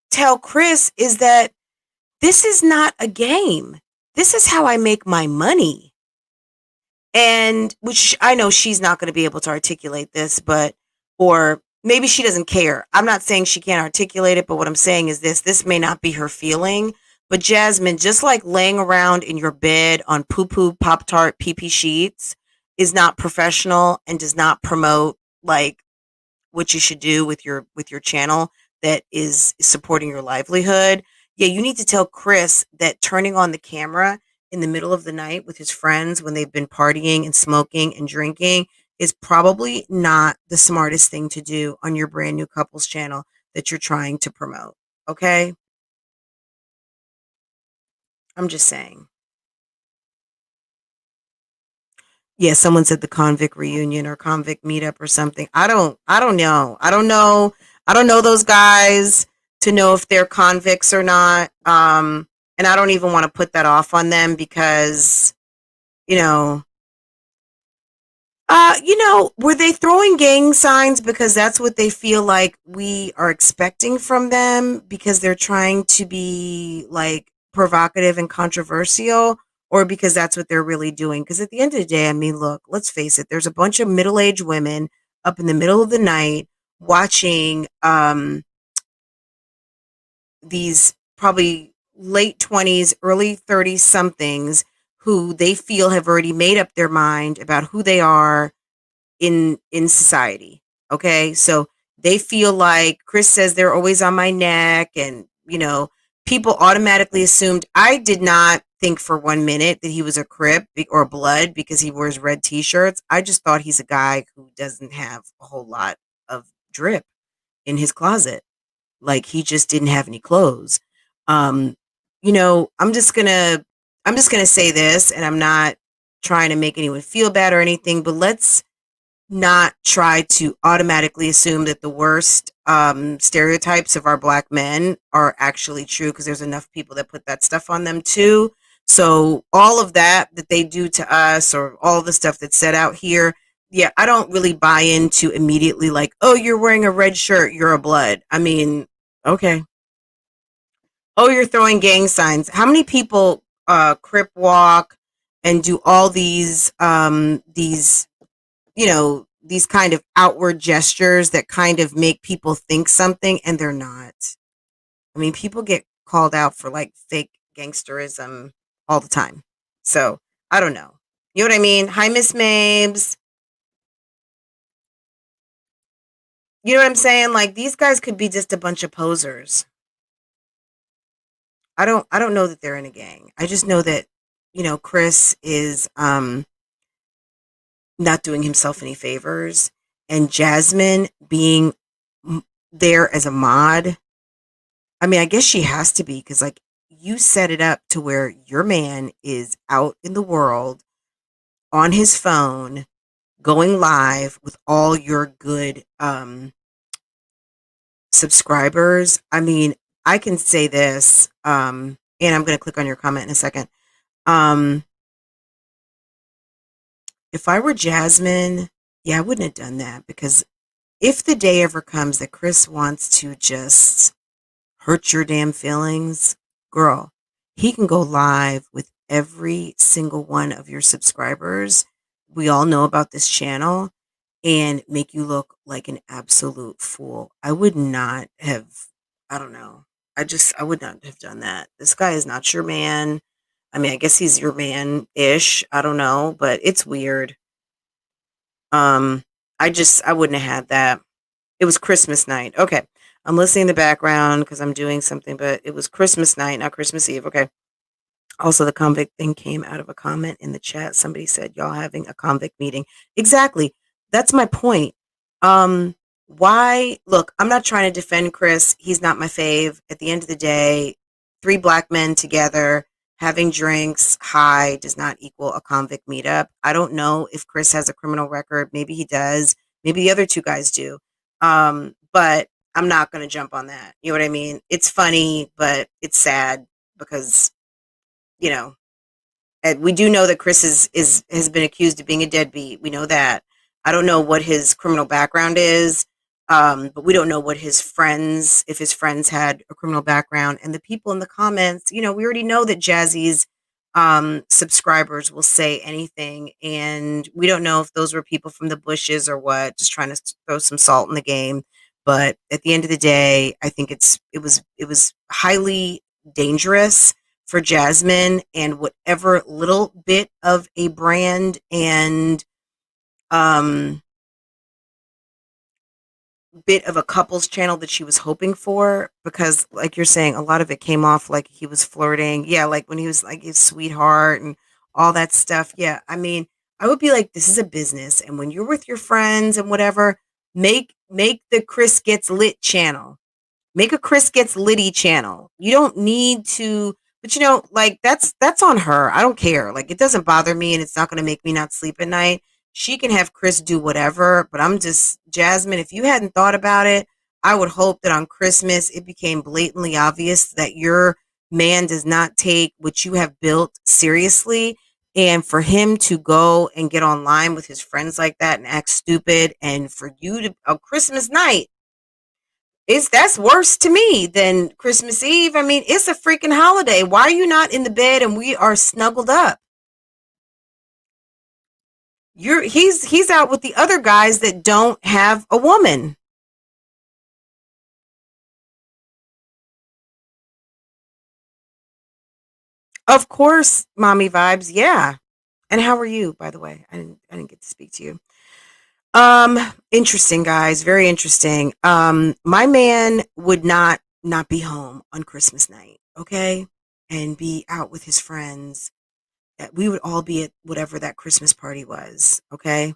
tell Chris is that this is not a game. This is how I make my money. And which I know she's not going to be able to articulate this, but, or maybe she doesn't care. I'm not saying she can't articulate it, but what I'm saying is this may not be her feeling. But Jasmine, just like laying around in your bed on poo poo, Pop Tart, pee pee sheets is not professional and does not promote like what you should do with your channel that is supporting your livelihood. Yeah, you need to tell Chris that turning on the camera in the middle of the night with his friends when they've been partying and smoking and drinking is probably not the smartest thing to do on your brand new couples channel that you're trying to promote. Okay? I'm just saying. Yeah, someone said the convict reunion or convict meetup or something. I don't know. I don't know those guys to know if they're convicts or not. And I don't even want to put that off on them because, you know, were they throwing gang signs because that's what they feel like we are expecting from them because they're trying to be like provocative and controversial, or because that's what they're really doing? Because at the end of the day, I mean, look, let's face it, there's a bunch of middle-aged women up in the middle of the night watching these probably late 20s, early 30s somethings who they feel have already made up their mind about who they are in society. Okay, so they feel like Chris says they're always on my neck, and people automatically assumed. I did not think for 1 minute that he was a Crip or Blood because he wears red t-shirts. I just thought he's a guy who doesn't have a whole lot of drip in his closet, like he just didn't have any clothes. um I'm just gonna say this, and I'm not trying to make anyone feel bad or anything, but let's not try to automatically assume that the worst stereotypes of our black men are actually true, because there's enough people that put that stuff on them too. So all of that they do to us, or all the stuff that's said out here, yeah, I don't really buy into immediately like, oh, you're wearing a red shirt, you're a Blood. I mean, okay. Oh, you're throwing gang signs. How many people crip walk and do all these kind of outward gestures that kind of make people think something, and they're not. I mean, people get called out for like fake gangsterism all the time. So I don't know. You know what I mean? Hi, Miss Mabes. You know what I'm saying? Like these guys could be just a bunch of posers. I don't know that they're in a gang. I just know that Chris is not doing himself any favors, and Jasmine being there as a mod. I mean, I guess she has to be because like you set it up to where your man is out in the world on his phone going live with all your good subscribers. I mean, I can say this, and I'm going to click on your comment in a second. Um, if I were Jasmine, yeah, I wouldn't have done that because if the day ever comes that Chris wants to just hurt your damn feelings, girl, he can go live with every single one of your subscribers. We all know about this channel and make you look like an absolute fool. I would not have, I don't know. I would not have done that. This guy is not your man. I mean, I guess he's your man ish. I don't know, but it's weird. Um, I wouldn't have had that. It was Christmas night. Okay. I'm listening in the background because I'm doing something, but it was Christmas night, not Christmas Eve. Okay. Also, the convict thing came out of a comment in the chat. Somebody said, y'all having a convict meeting. Exactly. That's my point. Why? Look, I'm not trying to defend Chris. He's not my fave. At the end of the day, three black men together having drinks high does not equal a convict meetup. I don't know if Chris has a criminal record. Maybe he does. Maybe the other two guys do. But I'm not going to jump on that. You know what I mean? It's funny, but it's sad because you know, and we do know that Chris is has been accused of being a deadbeat. We know that. I don't know what his criminal background is, but we don't know what his friends, if his friends had a criminal background. And the people in the comments, we already know that Jazzy's subscribers will say anything, and we don't know if those were people from the bushes or what, just trying to throw some salt in the game. But at the end of the day, I think it was highly dangerous for Jasmine and whatever little bit of a brand and um bit of a couples channel that she was hoping for, because like you're saying, a lot of it came off like he was flirting. Yeah, like when he was like his sweetheart and all that stuff. Yeah, I mean, I would be like, this is a business, and when you're with your friends and whatever, make the Chris Gets Lit channel. Make a Chris Gets Litty channel. You don't need to, but like that's on her. I don't care. Like it doesn't bother me, and it's not going to make me not sleep at night. She can have Chris do whatever, but I'm just Jasmine. If you hadn't thought about it, I would hope that on Christmas it became blatantly obvious that your man does not take what you have built seriously, and for him to go and get online with his friends like that and act stupid, and for you to on Christmas night it's that's worse to me than Christmas Eve. I mean, it's a freaking holiday. Why are you not in the bed and we are snuggled up? He's out with the other guys that don't have a woman. Of course, mommy vibes. Yeah. And how are you, by the way? I didn't get to speak to you. Um, Interesting guys, very interesting. My man would not be home on Christmas night, okay? And be out with his friends. That we would all be at whatever that Christmas party was, okay?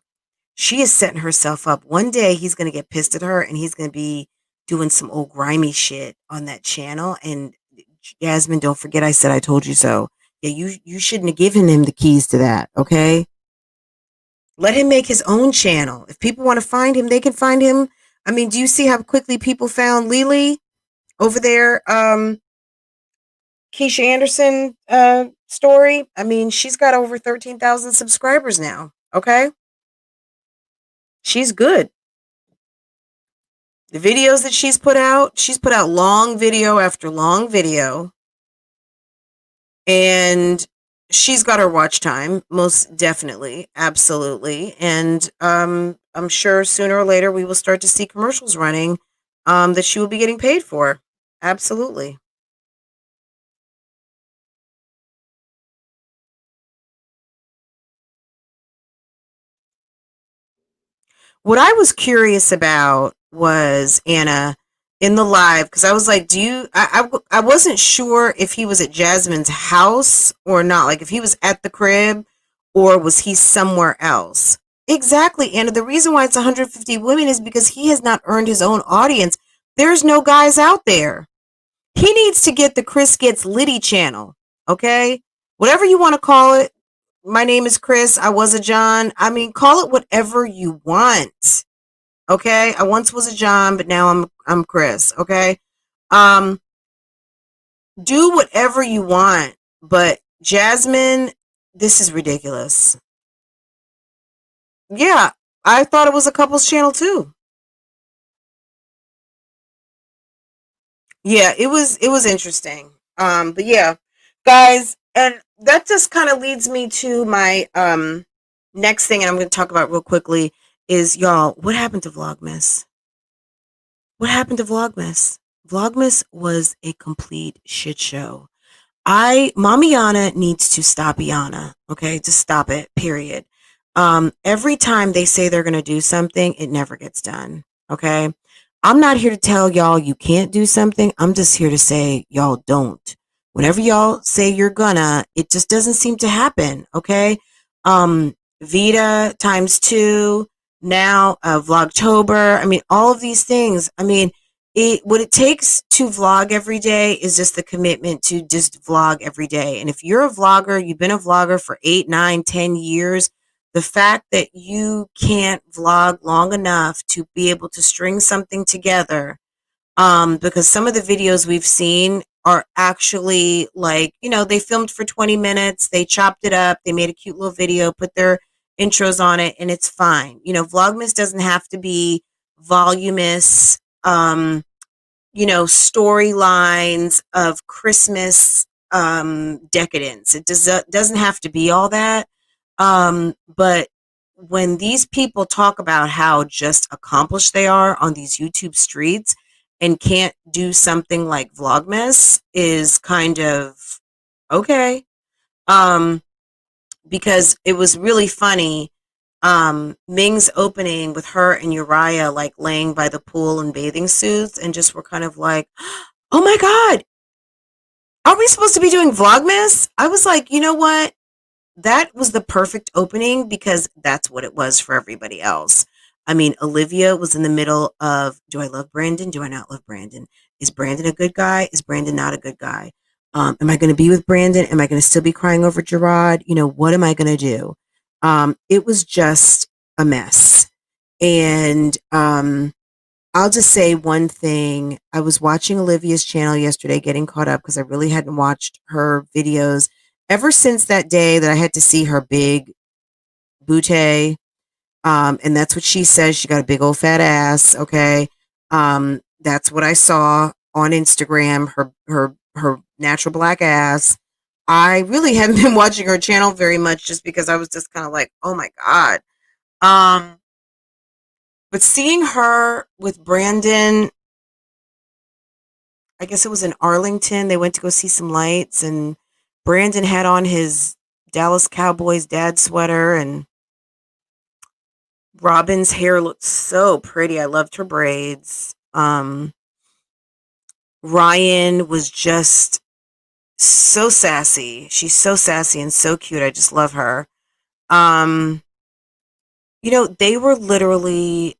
She is setting herself up. One day he's going to get pissed at her and he's going to be doing some old grimy shit on that channel. And Jasmine, don't forget I said I told you so. Yeah, you shouldn't have given him the keys to that, okay? Let him make his own channel. If people want to find him, they can find him. I mean, do you see how quickly people found Lily over there? Keisha Anderson story. I mean, she's got over 13,000 subscribers now. Okay. She's good. The videos that she's put out long video after long video, and she's got her watch time, most definitely, absolutely. And I'm sure sooner or later we will start to see commercials running that she will be getting paid for. Absolutely. What I was curious about was Anna in the live because I was like, do you? I wasn't sure if he was at Jasmine's house or not. Like if he was at the crib or was he somewhere else? Exactly, Anna. The reason why it's 150 women is because he has not earned his own audience. There's no guys out there. He needs to get the Chris Gets Liddy channel. Okay, whatever you want to call it. My name is Chris. I was a John. I mean, call it whatever you want. Okay, I once was a John, but now I'm Chris. Okay, um, do whatever you want, but Jasmine, this is ridiculous. Yeah, I thought it was a couples channel too. Yeah, it was interesting. But yeah, guys, and that just kind of leads me to my next thing, and I'm going to talk about real quickly is y'all. What happened to Vlogmas? What happened to Vlogmas? Vlogmas was a complete shit show. Mommy Yana needs to stop Yana. Okay, just stop it. Period. Every time they say they're gonna do something, it never gets done. Okay, I'm not here to tell y'all you can't do something. I'm just here to say y'all don't. Whenever y'all say you're gonna, it just doesn't seem to happen. Okay, Vita times two now, Vlogtober. I mean, all of these things. I mean, what it takes to vlog every day is just the commitment to just vlog every day. And if you're a vlogger, you've been a vlogger for 8, 9, 10 years, the fact that you can't vlog long enough to be able to string something together, because some of the videos we've seen are actually like, they filmed for 20 minutes, they chopped it up, they made a cute little video, put their intros on it, and it's fine. Vlogmas doesn't have to be voluminous, storylines of Christmas decadence. It doesn't have to be all that. But when these people talk about how just accomplished they are on these YouTube streets and can't do something like Vlogmas is kind of okay. Um, because it was really funny. Ming's opening with her and Uriah like laying by the pool in bathing suits and just were kind of like, oh my God, are we supposed to be doing Vlogmas? I was like, you know what? That was the perfect opening because that's what it was for everybody else. I mean, Olivia was in the middle of, do I love Brandon? Do I not love Brandon? Is Brandon a good guy? Is Brandon not a good guy? Am I going to be with Brandon? Am I going to still be crying over Gerard? What am I going to do? It was just a mess. And I'll just say one thing. I was watching Olivia's channel yesterday, getting caught up because I really hadn't watched her videos ever since that day that I had to see her big bootay. And that's what she says. She got a big old fat ass. Okay. That's what I saw on Instagram. Her natural black ass. I really haven't been watching her channel very much just because I was just kind of like, oh my God. Um, but seeing her with Brandon, I guess it was in Arlington. They went to go see some lights, and Brandon had on his Dallas Cowboys dad sweater, and Robin's hair looked so pretty. I loved her braids. Ryan was just so sassy. She's so sassy and so cute. I just love her. Um, they were literally.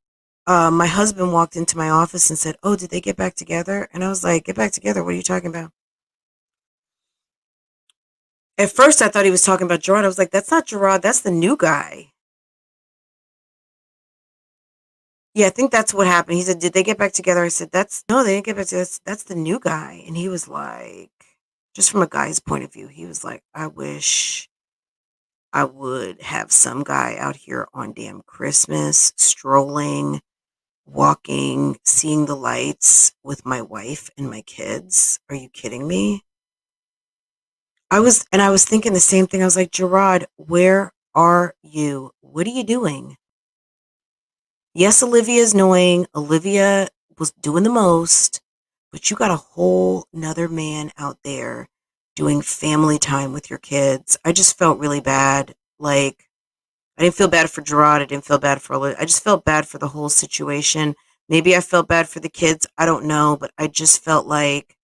My husband walked into my office and said, "Oh, did they get back together?" And I was like, "Get back together? What are you talking about?" At first, I thought he was talking about Gerard. I was like, "That's not Gerard. That's the new guy." Yeah, I think that's what happened. He said, "Did they get back together?" I said, "That's no, they didn't get back together. That's the new guy." And he was like, just from a guy's point of view, he was like, "I wish I would have some guy out here on damn Christmas, strolling, walking, seeing the lights with my wife and my kids. Are you kidding me?" I was thinking the same thing. I was like, "Gerard, where are you? What are you doing?" Yes, Olivia is annoying. Olivia was doing the most, but you got a whole nother man out there doing family time with your kids. I just felt really bad. Like, I didn't feel bad for Gerard. I didn't feel bad for Olivia. I just felt bad for the whole situation Maybe I felt bad for the kids. I don't know, but I just felt like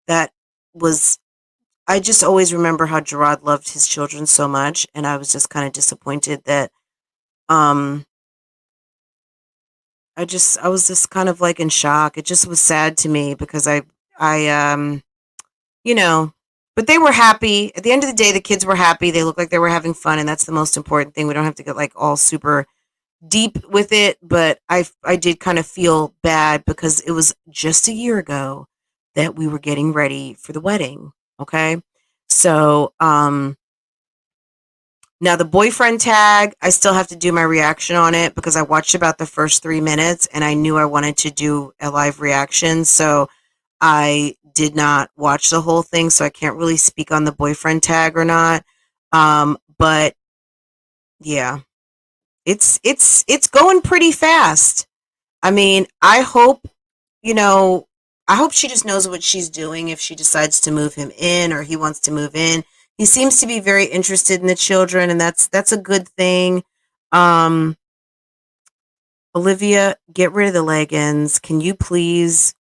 that was. I just always remember how Gerard loved his children so much, and I was just kind of disappointed that um I was just kind of like in shock. It just was sad to me because I you know, but they were happy. At the end of the day, the kids were happy. They looked like they were having fun, and that's the most important thing. We don't have to get like all super deep with it, but I did kind of feel bad because it was just a year ago that we were getting ready for the wedding. Okay. So, now the boyfriend tag, I still have to do my reaction on it because I watched about the first 3 minutes and I knew I wanted to do a live reaction. So I did not watch the whole thing, so I can't really speak on the boyfriend tag or not. But yeah, it's going pretty fast. I mean, you know, I hope she just knows what she's doing if she decides to move him in or he wants to move in. He seems to be very interested in the children, and that's a good thing. Um, Olivia, get rid of the leggings. Can you please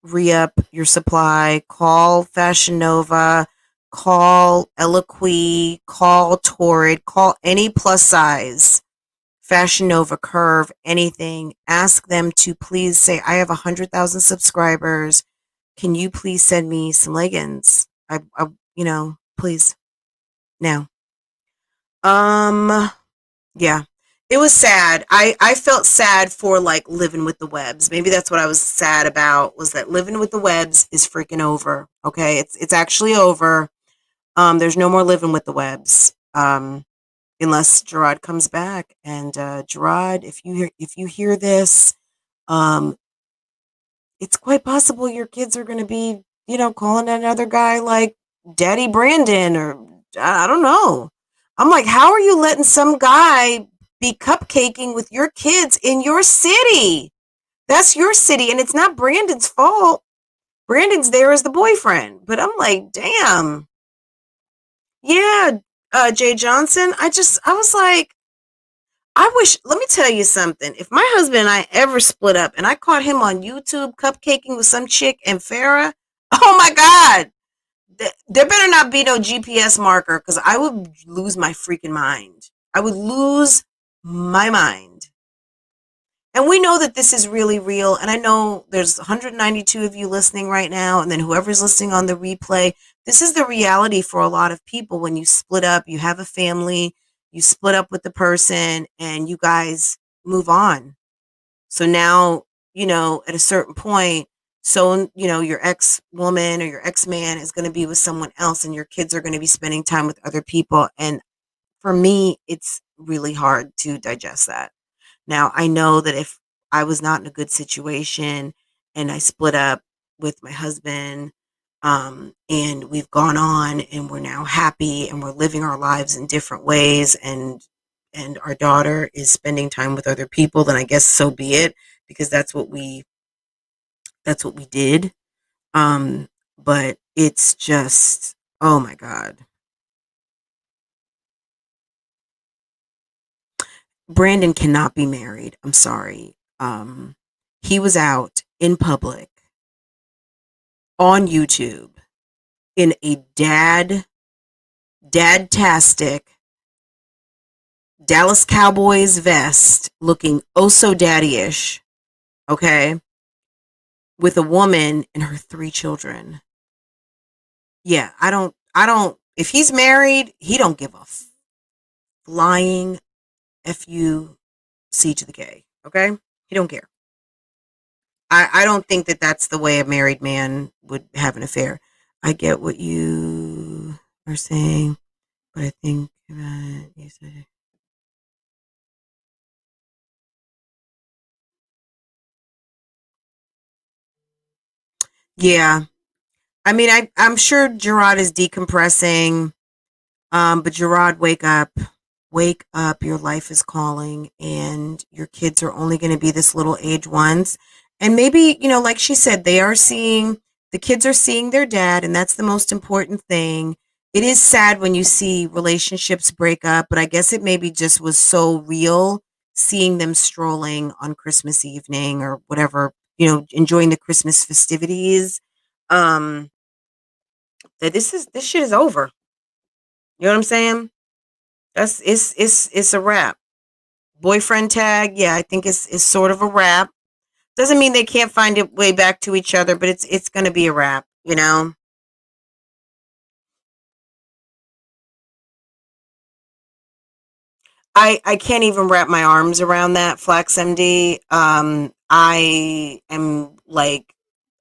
re-up your supply? Call Fashion Nova, call Eloquii, call Torrid, call any plus size Fashion Nova, Curve, anything. Ask them to please say, I have 100,000 subscribers. Can you please send me some leggings? Please. Now. Um, yeah. It was sad. I felt sad for like living with the webs. Maybe that's what I was sad about was that living with the webs is freaking over. Okay. It's actually over. There's no more living with the webs. Unless Gerard comes back. And Gerard, if you hear this, um, it's quite possible your kids are going to be, calling another guy like Daddy Brandon or I don't know. I'm like, how are you letting some guy be cupcaking with your kids in your city? That's your city, and it's not Brandon's fault. Brandon's there as the boyfriend, but I'm like, damn, yeah, Jay Johnson. I was like, I wish, let me tell you something. If my husband and I ever split up and I caught him on YouTube cupcaking with some chick in Farrah, oh my God, there better not be no GPS marker because I would lose my freaking mind. I would lose my mind. And we know that this is really real. And I know there's 192 of you listening right now. And then whoever's listening on the replay, this is the reality for a lot of people. When you split up, you have a family, you split up with the person, and you guys move on. So now, at a certain point, so, your ex woman or your ex man is going to be with someone else, and your kids are going to be spending time with other people. And for me, it's really hard to digest that. Now, I know that if I was not in a good situation and I split up with my husband, and we've gone on and we're now happy and we're living our lives in different ways and our daughter is spending time with other people, then I guess so be it because that's what we did. But it's just, oh my God. Brandon cannot be married. I'm sorry. He was out in public on YouTube in a dadtastic Dallas Cowboys vest, looking oh so daddy-ish, okay, with a woman and her 3 children. Yeah, if he's married, he don't give a flying F-U-C to the K, okay? He don't care. I don't think that that's the way a married man would have an affair. I get what you are saying, but I think you said, yeah. I mean, I'm sure Gerard is decompressing. But Gerard, wake up. Your life is calling, and your kids are only going to be this little age once. And maybe, like she said, the kids are seeing their dad, and that's the most important thing. It is sad when you see relationships break up, but I guess it maybe just was so real seeing them strolling on Christmas evening or whatever, enjoying the Christmas festivities, um, that this shit is over. You know what I'm saying? It's a wrap. Boyfriend tag, yeah, I think it's sort of a wrap. Doesn't mean they can't find a way back to each other, but it's going to be a wrap, you know. I can't even wrap my arms around that, Flax MD. I am like,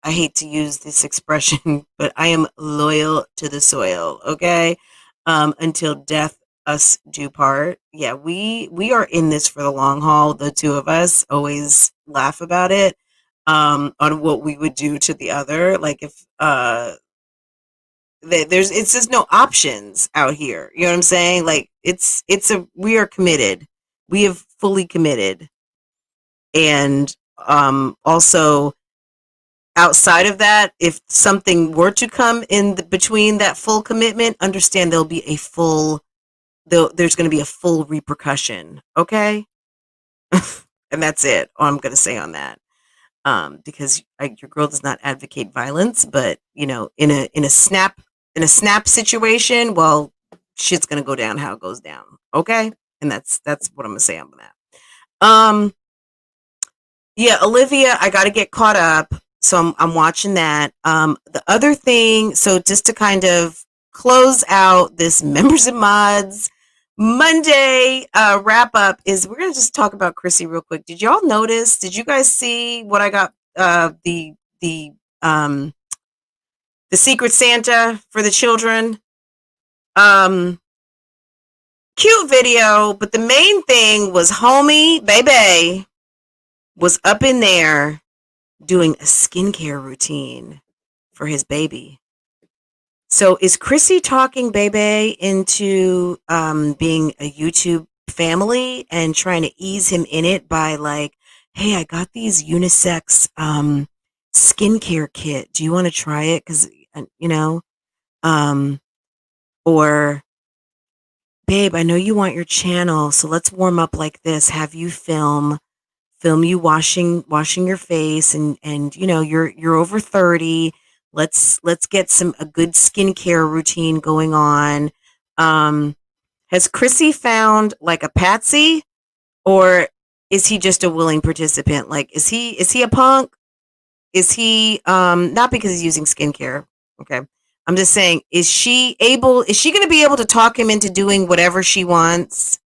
I hate to use this expression, but I am loyal to the soil. Okay, until death us do part. Yeah, we are in this for the long haul. The two of us always laugh about it, on what we would do to the other. Like if there's it's just no options out here. You know what I'm saying? Like it's a we are committed. We have fully committed. And also outside of that, if something were to come in between that full commitment, understand there's going to be a full repercussion, okay? And that's it. All I'm going to say on that. Because your girl does not advocate violence, but in a snap situation, well, shit's gonna go down how it goes down. Okay, and that's what I'm gonna say on that. Yeah, Olivia, I got to get caught up, so I'm watching that. The other thing, so just to kind of close out this members and mods Monday wrap up, is we're gonna just talk about Chrissy real quick. Did y'all notice? Did you guys see what I got? Um the Secret Santa for the children. Um, Cute video, but the main thing was homie baby was up in there doing a skincare routine for his baby. So is Chrissy talking Bebe into being a YouTube family and trying to ease him in it by like, hey, I got these unisex skincare kit. Do you want to try it? Because um, or babe, I know you want your channel, so let's warm up like this. Have you film you washing your face, and you're over 30. Let's get a good skincare routine going on. Um, has Chrissy found like a patsy, or is he just a willing participant? Like, is he a punk? Is he not because he's using skincare? Okay. I'm just saying, is she going to be able to talk him into doing whatever she wants?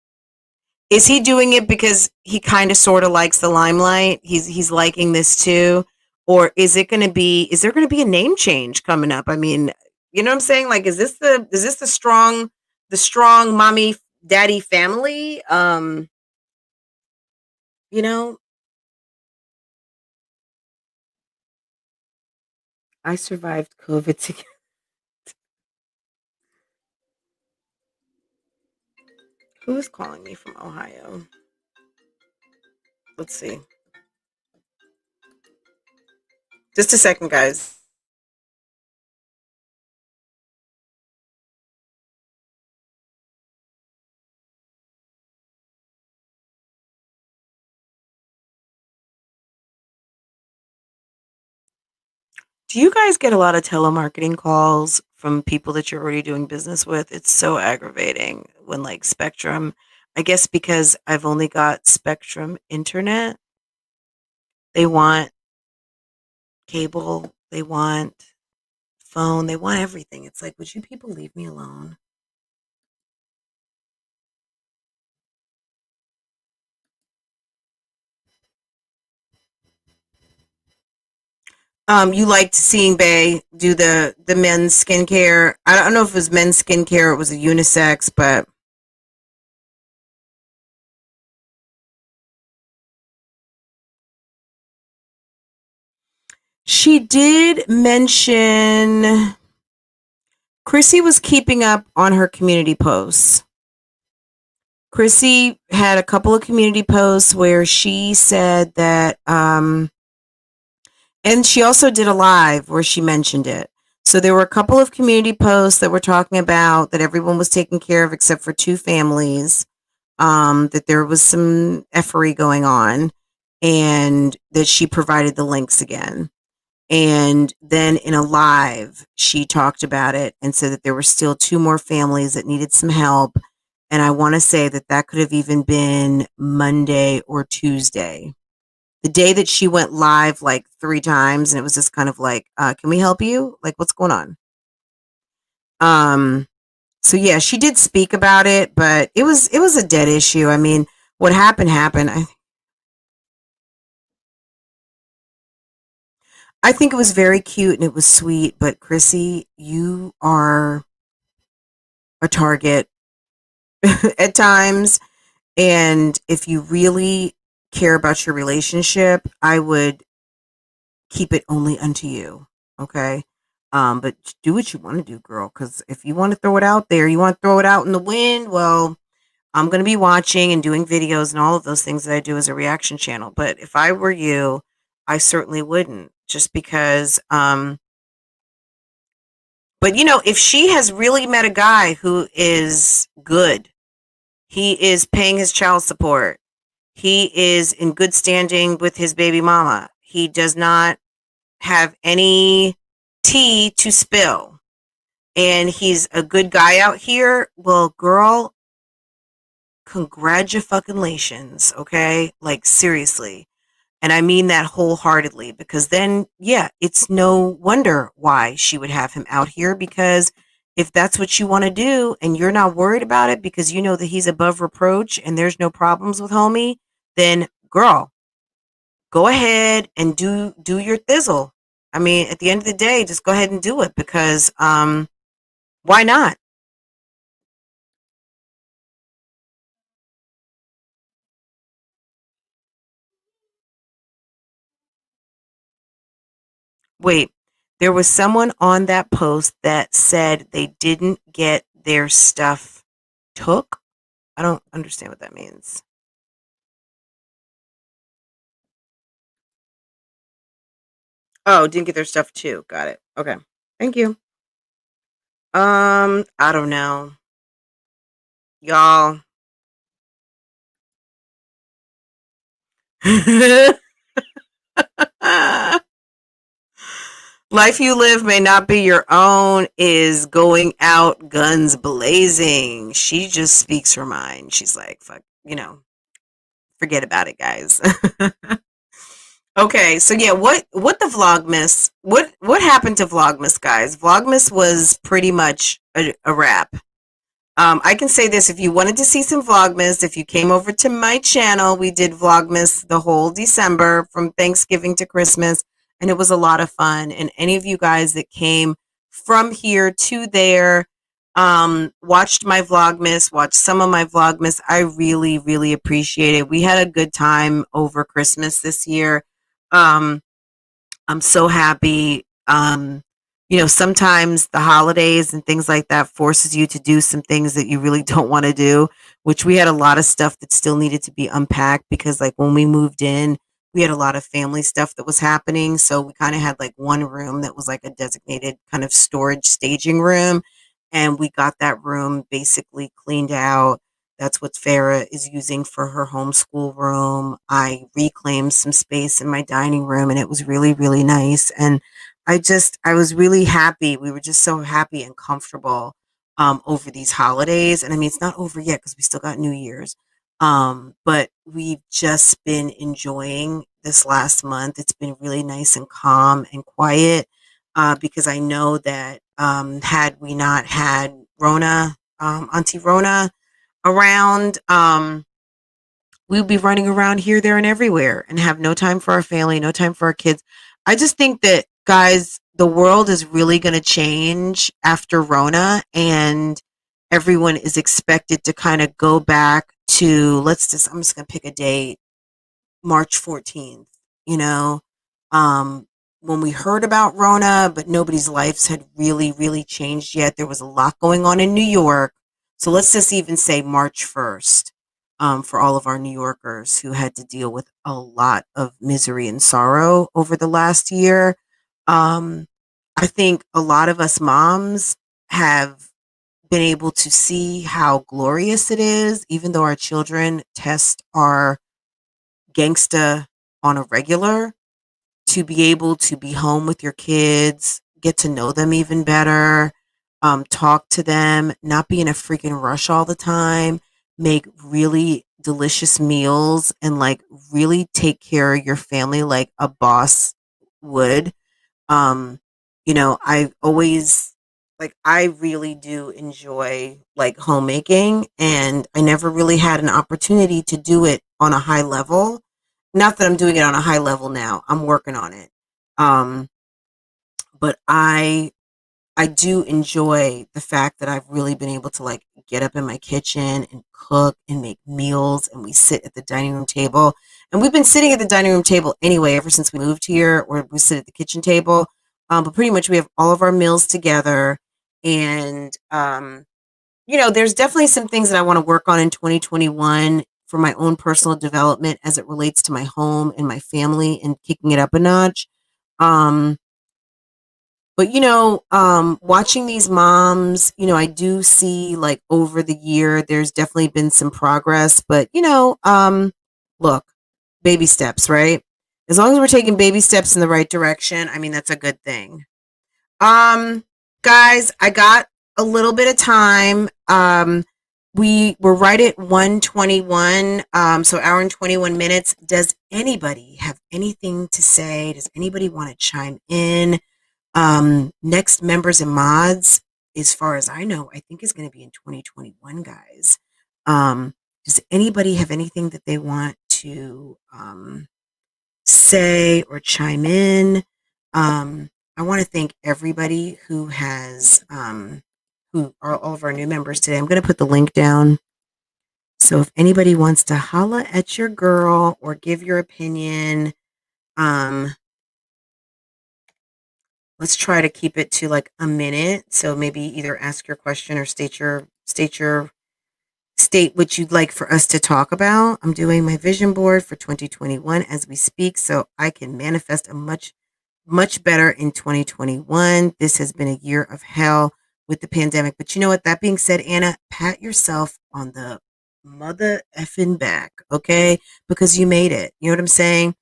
Is he doing it because he kind of sort of likes the limelight? He's liking this too, or is there going to be a name change coming up? I mean, you know what I'm saying? Like, is this the strong mommy daddy family? You know, I survived COVID together. Who is calling me from Ohio? Let's see. Just a second, guys. Do you guys get a lot of telemarketing calls from people that you're already doing business with? It's so aggravating when like Spectrum, I guess because I've only got Spectrum internet, they want cable, they want phone, they want everything. It's like, would you people leave me alone? You liked seeing Bay do the men's skincare. I don't know if it was men's skincare or it was a unisex, but she did mention Chrissy was keeping up on her community posts. Chrissy had a couple of community posts where she said that, and she also did a live where she mentioned it. So there were a couple of community posts that were talking about that everyone was taken care of except for two families. that there was some effery going on, and that she provided the links again. And then in a live, she talked about it and said that there were still two more families that needed some help. And I want to say that that could have even been Monday or Tuesday. The day that she went live like three times, and it was just kind of like, can we help you? Like, what's going on? Um, so yeah, she did speak about it, but it was a dead issue. I mean, what happened. I think it was very cute and it was sweet, but Chrissy, you are a target at times. And if you really care about your relationship, I would keep it only unto you. Okay. But do what you want to do, girl. Because if you want to throw it out there, you want to throw it out in the wind, well, I'm going to be watching and doing videos and all of those things that I do as a reaction channel. But if I were you, I certainly wouldn't, just because, but if she has really met a guy who is good, he is paying his child support, he is in good standing with his baby mama, he does not have any tea to spill, and he's a good guy out here, well, girl, congratulations, okay? Like, seriously. And I mean that wholeheartedly, because then, yeah, it's no wonder why she would have him out here, because if that's what you want to do and you're not worried about it because you know that he's above reproach and there's no problems with homie, then girl, go ahead and do your thizzle. I mean, at the end of the day, just go ahead and do it, because why not? Wait, there was someone on that post that said they didn't get their stuff took. I don't understand what that means. Oh, didn't get their stuff too. Got it. Okay. Thank you. I don't know. Y'all. Life you live may not be your own is going out guns blazing. She just speaks her mind. She's like, fuck, forget about it, guys. Okay, so yeah, what the Vlogmas? What happened to Vlogmas, guys? Vlogmas was pretty much a wrap. I can say this: if you wanted to see some Vlogmas, if you came over to my channel, we did Vlogmas the whole December from Thanksgiving to Christmas, and it was a lot of fun. And any of you guys that came from here to there, watched my Vlogmas, watched some of my Vlogmas, I really, really appreciate it. We had a good time over Christmas this year. Um, I'm so happy. Sometimes the holidays and things like that forces you to do some things that you really don't want to do, which we had a lot of stuff that still needed to be unpacked, because like when we moved in, we had a lot of family stuff that was happening. So we kind of had like one room that was like a designated kind of storage staging room. And we got that room basically cleaned out. That's what Farah is using for her homeschool room. I reclaimed some space in my dining room, and it was really, really nice. And I was really happy. We were just so happy and comfortable over these holidays. And I mean, it's not over yet because we still got New Year's. But we've just been enjoying this last month. It's been really nice and calm and quiet, because I know that had we not had Rona, Auntie Rona, around, we would be running around here, there, and everywhere and have no time for our family, no time for our kids. I just think that, guys, the world is really going to change after Rona, and everyone is expected to kind of go back to, I'm just going to pick a date, March 14th, you know, um, when we heard about Rona, but nobody's lives had really, really changed yet. There was a lot going on in New York. So let's just even say March 1st, for all of our New Yorkers who had to deal with a lot of misery and sorrow over the last year. Um, I think a lot of us moms have been able to see how glorious it is, even though our children test our gangsta on a regular, to be able to be home with your kids, get to know them even better, talk to them, not be in a freaking rush all the time, make really delicious meals, and like really take care of your family like a boss would. Um, I always like I really do enjoy like homemaking, and I never really had an opportunity to do it on a high level. Not that I'm doing it on a high level now. I'm working on it. Um, but I do enjoy the fact that I've really been able to like get up in my kitchen and cook and make meals, and we sit at the dining room table. And we've been sitting at the dining room table anyway ever since we moved here, or we sit at the kitchen table. But pretty much we have all of our meals together, and there's definitely some things that I want to work on in 2021 for my own personal development as it relates to my home and my family and kicking it up a notch. Um, but watching these moms, I do see like over the year, there's definitely been some progress. But look, baby steps, right? As long as we're taking baby steps in the right direction, I mean that's a good thing. Um, Guys, I got a little bit of time. We were right at 121, so hour and 21 minutes. Does anybody have anything to say? Does anybody want to chime in? Next members and mods, as far as I know, I think is going to be in 2021, guys. Does anybody have anything that they want to say or chime in? I want to thank everybody who has who are all of our new members today. I'm going to put the link down. So if anybody wants to holla at your girl or give your opinion, um, let's try to keep it to like a minute. So maybe either ask your question or state what you'd like for us to talk about. I'm doing my vision board for 2021 as we speak, so I can manifest a much better in 2021. This has been a year of hell with the pandemic. But you know what? That being said, Anna, pat yourself on the mother effing back, okay? Because you made it. You know what I'm saying?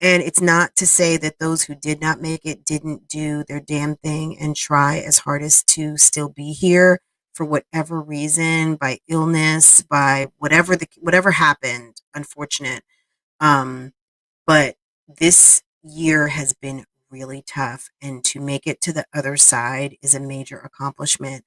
And it's not to say that those who did not make it didn't do their damn thing and try as hard as to still be here for whatever reason, by illness, by whatever happened, unfortunate. Um, but this year has been really tough, and to make it to the other side is a major accomplishment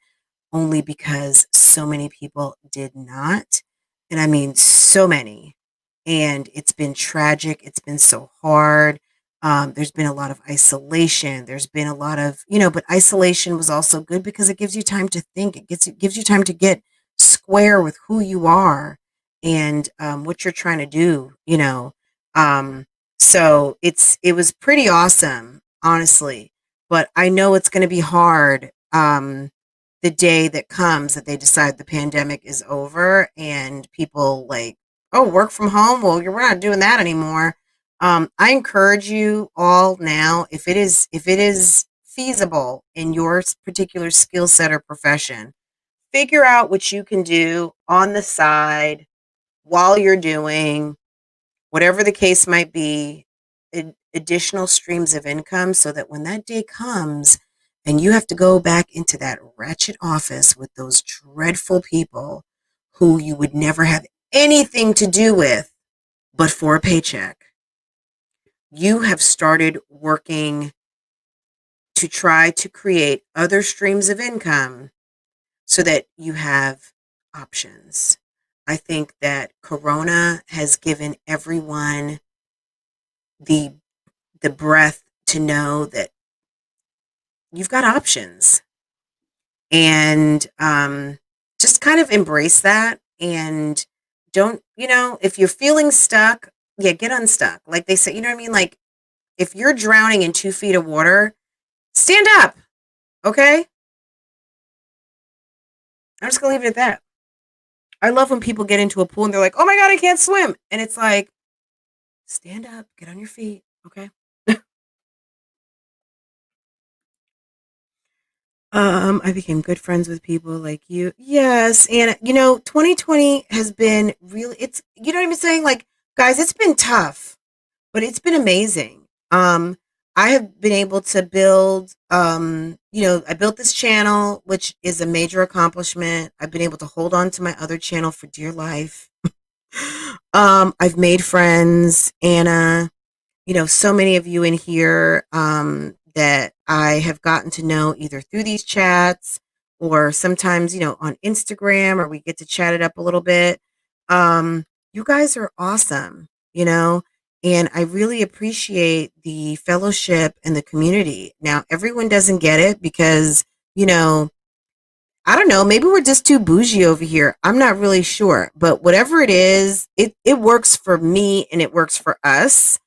only because so many people did not. And I mean, so many. And it's been tragic. It's been so hard. There's been a lot of isolation. There's been a lot of, but isolation was also good because it gives you time to think. It gives you time to get square with who you are and what you're trying to do. Um, so it was pretty awesome, honestly. But I know it's going to be hard. The day that comes that they decide the pandemic is over and people like, oh, work from home. Well, we're not doing that anymore. I encourage you all now, if it is feasible in your particular skill set or profession, figure out what you can do on the side while you're doing whatever the case might be, additional streams of income so that when that day comes and you have to go back into that wretched office with those dreadful people who you would never have anything to do with but for a paycheck, you have started working to try to create other streams of income so that you have options. I think that Corona has given everyone the the breath to know that you've got options, and just kind of embrace that, and don't, if you're feeling stuck, yeah, get unstuck, like they say, you know what I mean? Like, if you're drowning in 2 feet of water, stand up. Okay, I'm just gonna leave it at that. I love when people get into a pool and they're like, oh my god, I can't swim, and it's like, stand up, get on your feet. Okay. I became good friends with people like you. Yes, and 2020 has been really you know what I'm saying? Like, guys, it's been tough, but it's been amazing. I have been able to build I built this channel, which is a major accomplishment. I've been able to hold on to my other channel for dear life. I've made friends, Anna, so many of you in here that I have gotten to know either through these chats or sometimes, on Instagram, or we get to chat it up a little bit. You guys are awesome, and I really appreciate the fellowship and the community. Now, everyone doesn't get it because, you know, I don't know. Maybe we're just too bougie over here. I'm not really sure, but whatever it is, it works for me and it works for us.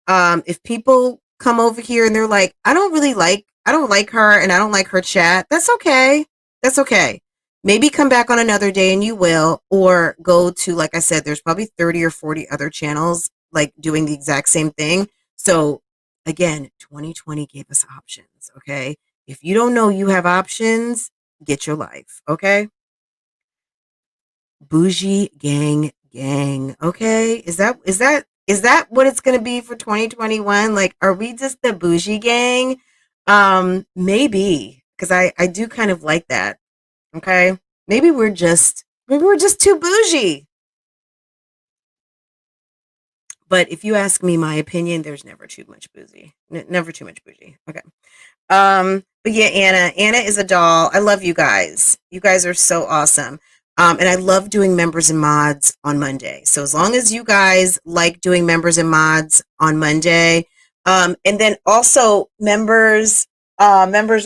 If people come over here and they're like, I don't like her and I don't like her chat. That's okay. That's okay. Maybe come back on another day and you will, or go to, like I said, there's probably 30 or 40 other channels like doing the exact same thing. So again, 2020 gave us options. Okay. If you don't know you have options, get your life, okay? Bougie gang gang, okay? Is that what it's going to be for 2021? Like, are we just the bougie gang? Maybe, cuz I do kind of like that, okay? Maybe we're just too bougie. But if you ask me my opinion, there's never too much bougie. Never too much bougie. Okay. But yeah, Anna is a doll. I love you guys. You guys are so awesome. And I love doing members and mods on Monday. So as long as you guys like doing members and mods on Monday, and then also members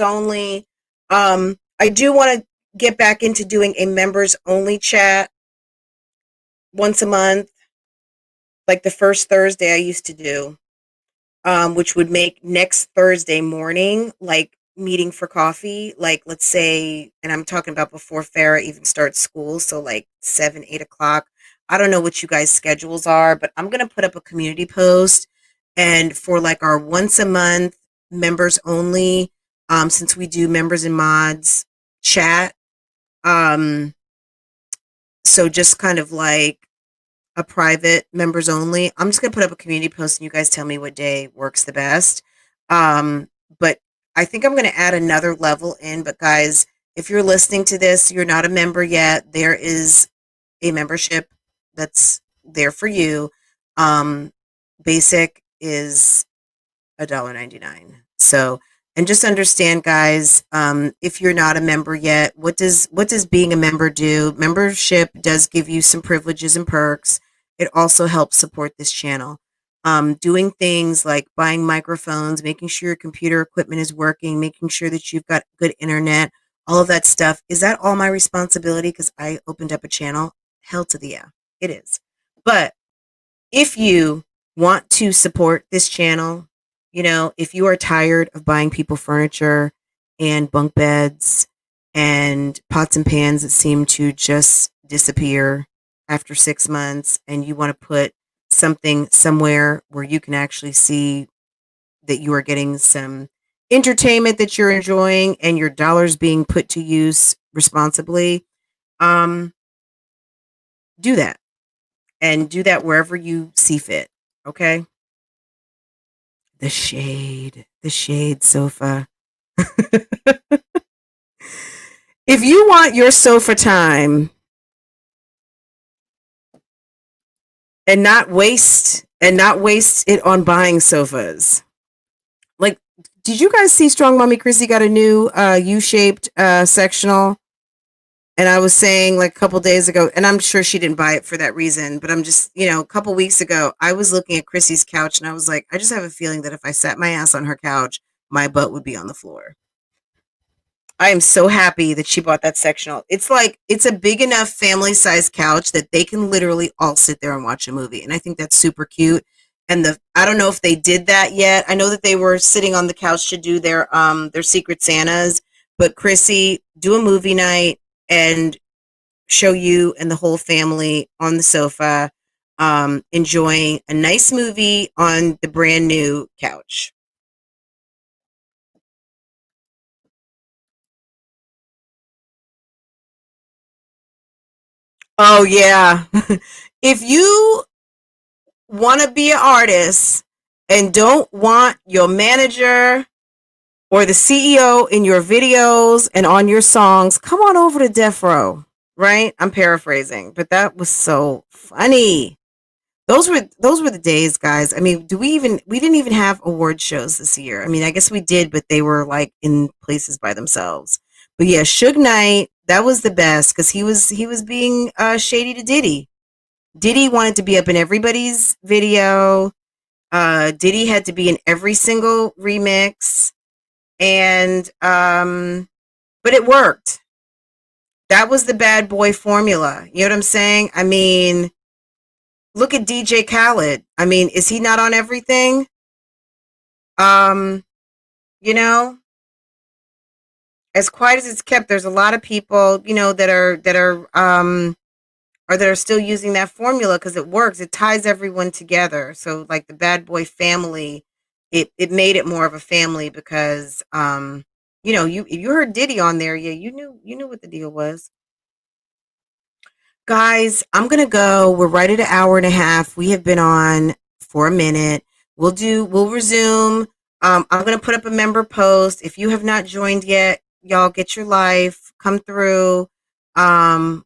only. I do want to get back into doing a members only chat once a month, like the first Thursday I used to do, which would make next Thursday morning like meeting for coffee. Like, let's say, and I'm talking about before Farah even starts school, so like 7, 8 o'clock. I don't know what you guys' schedules are, but I'm gonna put up a community post, and for like our once a month members only, since we do members and mods chat, um, so just kind of like a private members only. I'm just gonna put up a community post and you guys tell me what day works the best. But I think I'm gonna add another level in. But guys, if you're listening to this, you're not a member yet, there is a membership that's there for you. Um, Basic is $1.99. So, and just understand, guys, if you're not a member yet, what does being a member do? Membership does give you some privileges and perks. It also helps support this channel. Doing things like buying microphones, making sure your computer equipment is working, making sure that you've got good internet, all of that stuff. Is that all my responsibility because I opened up a channel? Hell to the yeah, it is. But if you want to support this channel, if you are tired of buying people furniture and bunk beds and pots and pans that seem to just disappear after 6 months, and you want to put something somewhere where you can actually see that you are getting some entertainment that you're enjoying and your dollars being put to use responsibly, um, do that, and do that wherever you see fit. Okay. The shade sofa. If you want your sofa time and not waste it on buying sofas. Like, did you guys see Strong Mommy Chrissy got a new U-shaped sectional? And I was saying like a couple days ago, and I'm sure she didn't buy it for that reason, but I'm just, a couple weeks ago, I was looking at Chrissy's couch and I was like, I just have a feeling that if I sat my ass on her couch, my butt would be on the floor. I am so happy that she bought that sectional. It's like it's a big enough family size couch that they can literally all sit there and watch a movie. And I think that's super cute. And I don't know if they did that yet. I know that they were sitting on the couch to do their Secret Santas, but Chrissy, do a movie night and show you and the whole family on the sofa, enjoying a nice movie on the brand new couch. Oh yeah. If you want to be an artist and don't want your manager or the CEO in your videos and on your songs, come on over to Death Row. Right? I'm paraphrasing, but that was so funny. Those were the days, guys. I mean, we didn't even have award shows this year. I mean, I guess we did, but they were like in places by themselves. But yeah, Suge Knight, that was the best because he was being shady to Diddy. Diddy wanted to be up in everybody's video. Diddy had to be in every single remix, and but it worked. That was the bad boy formula. You know what I'm saying? I mean, look at DJ Khaled. I mean, is he not on everything? Um, you know, as quiet as it's kept, there's a lot of people, that are still using that formula because it works. It ties everyone together. So like the Bad Boy family, it made it more of a family because you if you heard Diddy on there, yeah, you knew what the deal was. Guys, I'm gonna go. We're right at an hour and a half. We have been on for a minute. We'll resume. I'm gonna put up a member post. If you have not joined yet, y'all get your life. Come through. Um,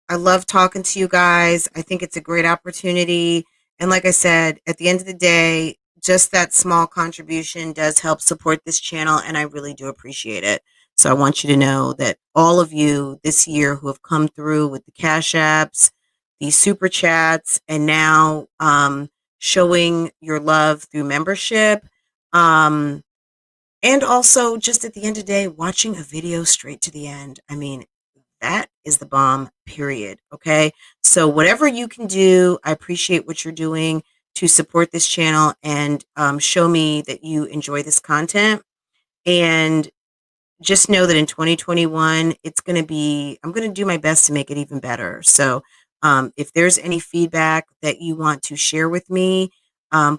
I love talking to you guys. I think it's a great opportunity. And like I said, at the end of the day, just that small contribution does help support this channel, and I really do appreciate it. So I want you to know that all of you this year who have come through with the Cash Apps, the Super Chats, and now showing your love through membership, um, and also just at the end of the day, watching a video straight to the end. I mean, that is the bomb, period. Okay. So, whatever you can do, I appreciate what you're doing to support this channel and show me that you enjoy this content. And just know that in 2021, I'm going to do my best to make it even better. So, if there's any feedback that you want to share with me,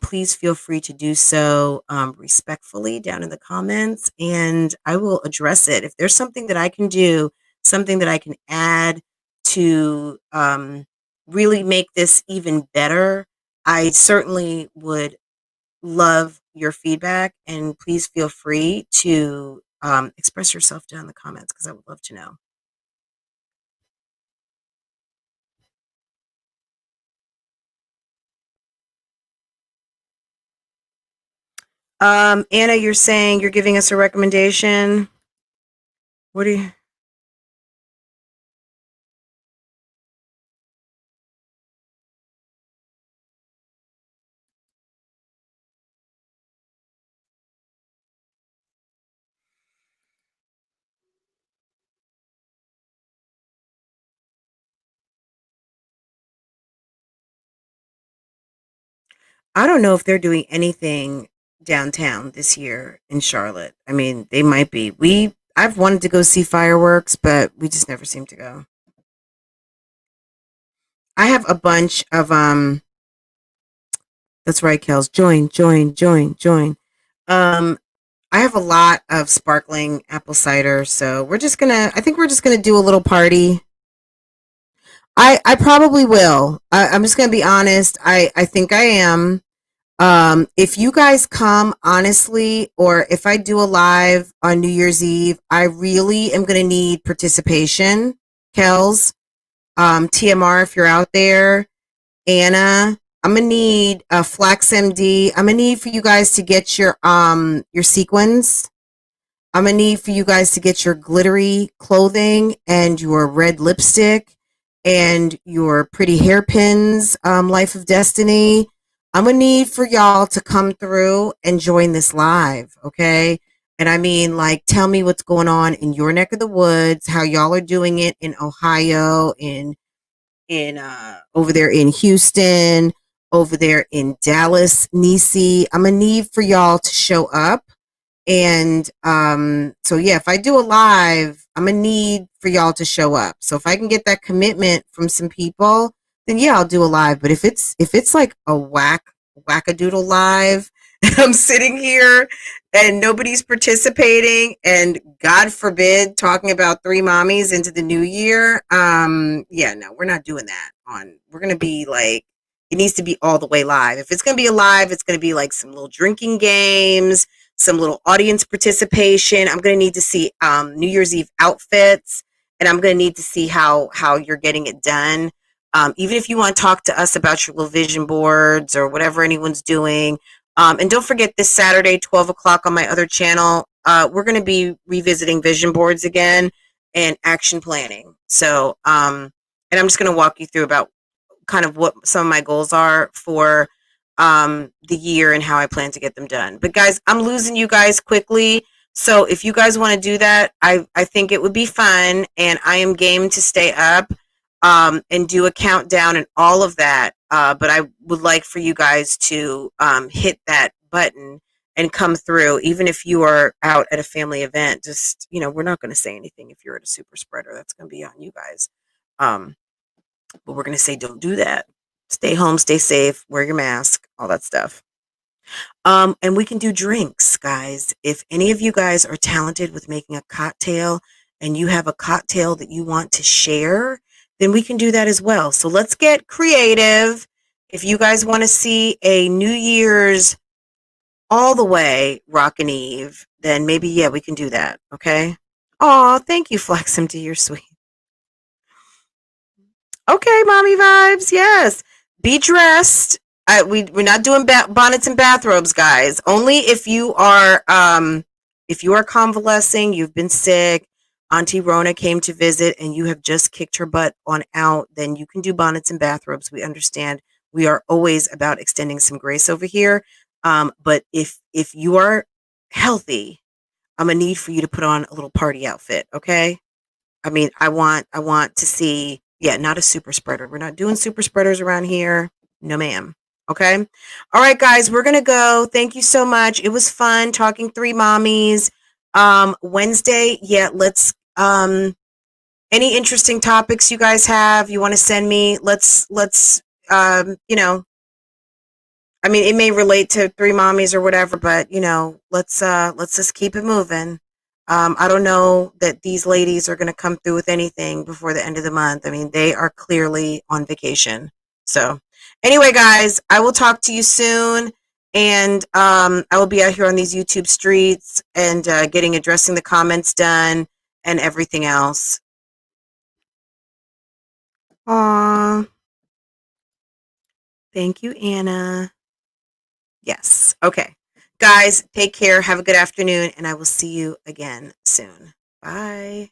please feel free to do so respectfully down in the comments, and I will address it. If there's something that I can do, something that I can add to really make this even better, I certainly would love your feedback, and please feel free to express yourself down in the comments because I would love to know. Anna, you're saying you're giving us a recommendation. What do you? I don't know if they're doing anything downtown this year in Charlotte. I mean, they might be. I've wanted to go see fireworks, but we just never seem to go. I have a bunch of That's right, Kels. Join, join, join, join. Um, I have a lot of sparkling apple cider, so I think we're just gonna do a little party. I probably will. I'm just gonna be honest. I think I am. If you guys come honestly, or if I do a live on New Year's Eve, I really am gonna need participation. Kels, TMR, if you're out there, Anna, I'm gonna need a Flax MD. I'm gonna need for you guys to get your sequins. I'm gonna need for you guys to get your glittery clothing and your red lipstick and your pretty hairpins, Life of Destiny. I'm gonna need for y'all to come through and join this live, okay? And I mean, like, tell me what's going on in your neck of the woods, how y'all are doing it in Ohio, in over there in Houston, over there in Dallas, Nisi. I'm gonna need for y'all to show up. And so yeah, if I do a live, I'm gonna need for y'all to show up. So if I can get that commitment from some people, then yeah, I'll do a live. But if it's like a wackadoodle live, I'm sitting here and nobody's participating, and God forbid talking about three mommies into the new year. Yeah, no, we're not doing that. We're gonna be like, it needs to be all the way live. If it's gonna be alive, it's gonna be like some little drinking games, some little audience participation. I'm gonna need to see New Year's Eve outfits, and I'm gonna need to see how you're getting it done. Even if you want to talk to us about your little vision boards or whatever anyone's doing, and don't forget this Saturday, 12 o'clock on my other channel, we're going to be revisiting vision boards again and action planning. So, and I'm just going to walk you through about kind of what some of my goals are for the year and how I plan to get them done. But guys, I'm losing you guys quickly. So if you guys want to do that, I think it would be fun, and I am game to stay up and do a countdown and all of that. But I would like for you guys to hit that button and come through, even if you are out at a family event. Just, we're not going to say anything if you're at a super spreader. That's going to be on you guys. Um, but we're going to say don't do that. Stay home, stay safe, wear your mask, all that stuff. And we can do drinks, guys. If any of you guys are talented with making a cocktail and you have a cocktail that you want to share, then we can do that as well. So let's get creative. If you guys want to see a New Year's all the way rockin' Eve, then maybe, yeah, we can do that. Okay. Oh, thank you, Flex MD. You're sweet. Okay, mommy vibes. Yes. Be dressed. We're not doing bonnets and bathrobes, guys. Only if you are convalescing, you've been sick, Auntie Rona came to visit, and you have just kicked her butt on out, then you can do bonnets and bathrobes. We understand. We are always about extending some grace over here. But if you are healthy, I'm gonna need for you to put on a little party outfit, okay? I mean, I want to see, yeah, not a super spreader. We're not doing super spreaders around here. No, ma'am. Okay. All right, guys, we're gonna go. Thank you so much. It was fun talking three mommies. Wednesday, yeah, let's any interesting topics you guys have, you want to send me, let's I mean, it may relate to three mommies or whatever, but let's just keep it moving. I don't know that these ladies are going to come through with anything before the end of the month. I mean, they are clearly on vacation. So, anyway, guys, I will talk to you soon, and I will be out here on these YouTube streets and getting addressing the comments done and everything else. Aw, thank you, Anna. Yes. Okay. Guys, take care. Have a good afternoon, and I will see you again soon. Bye.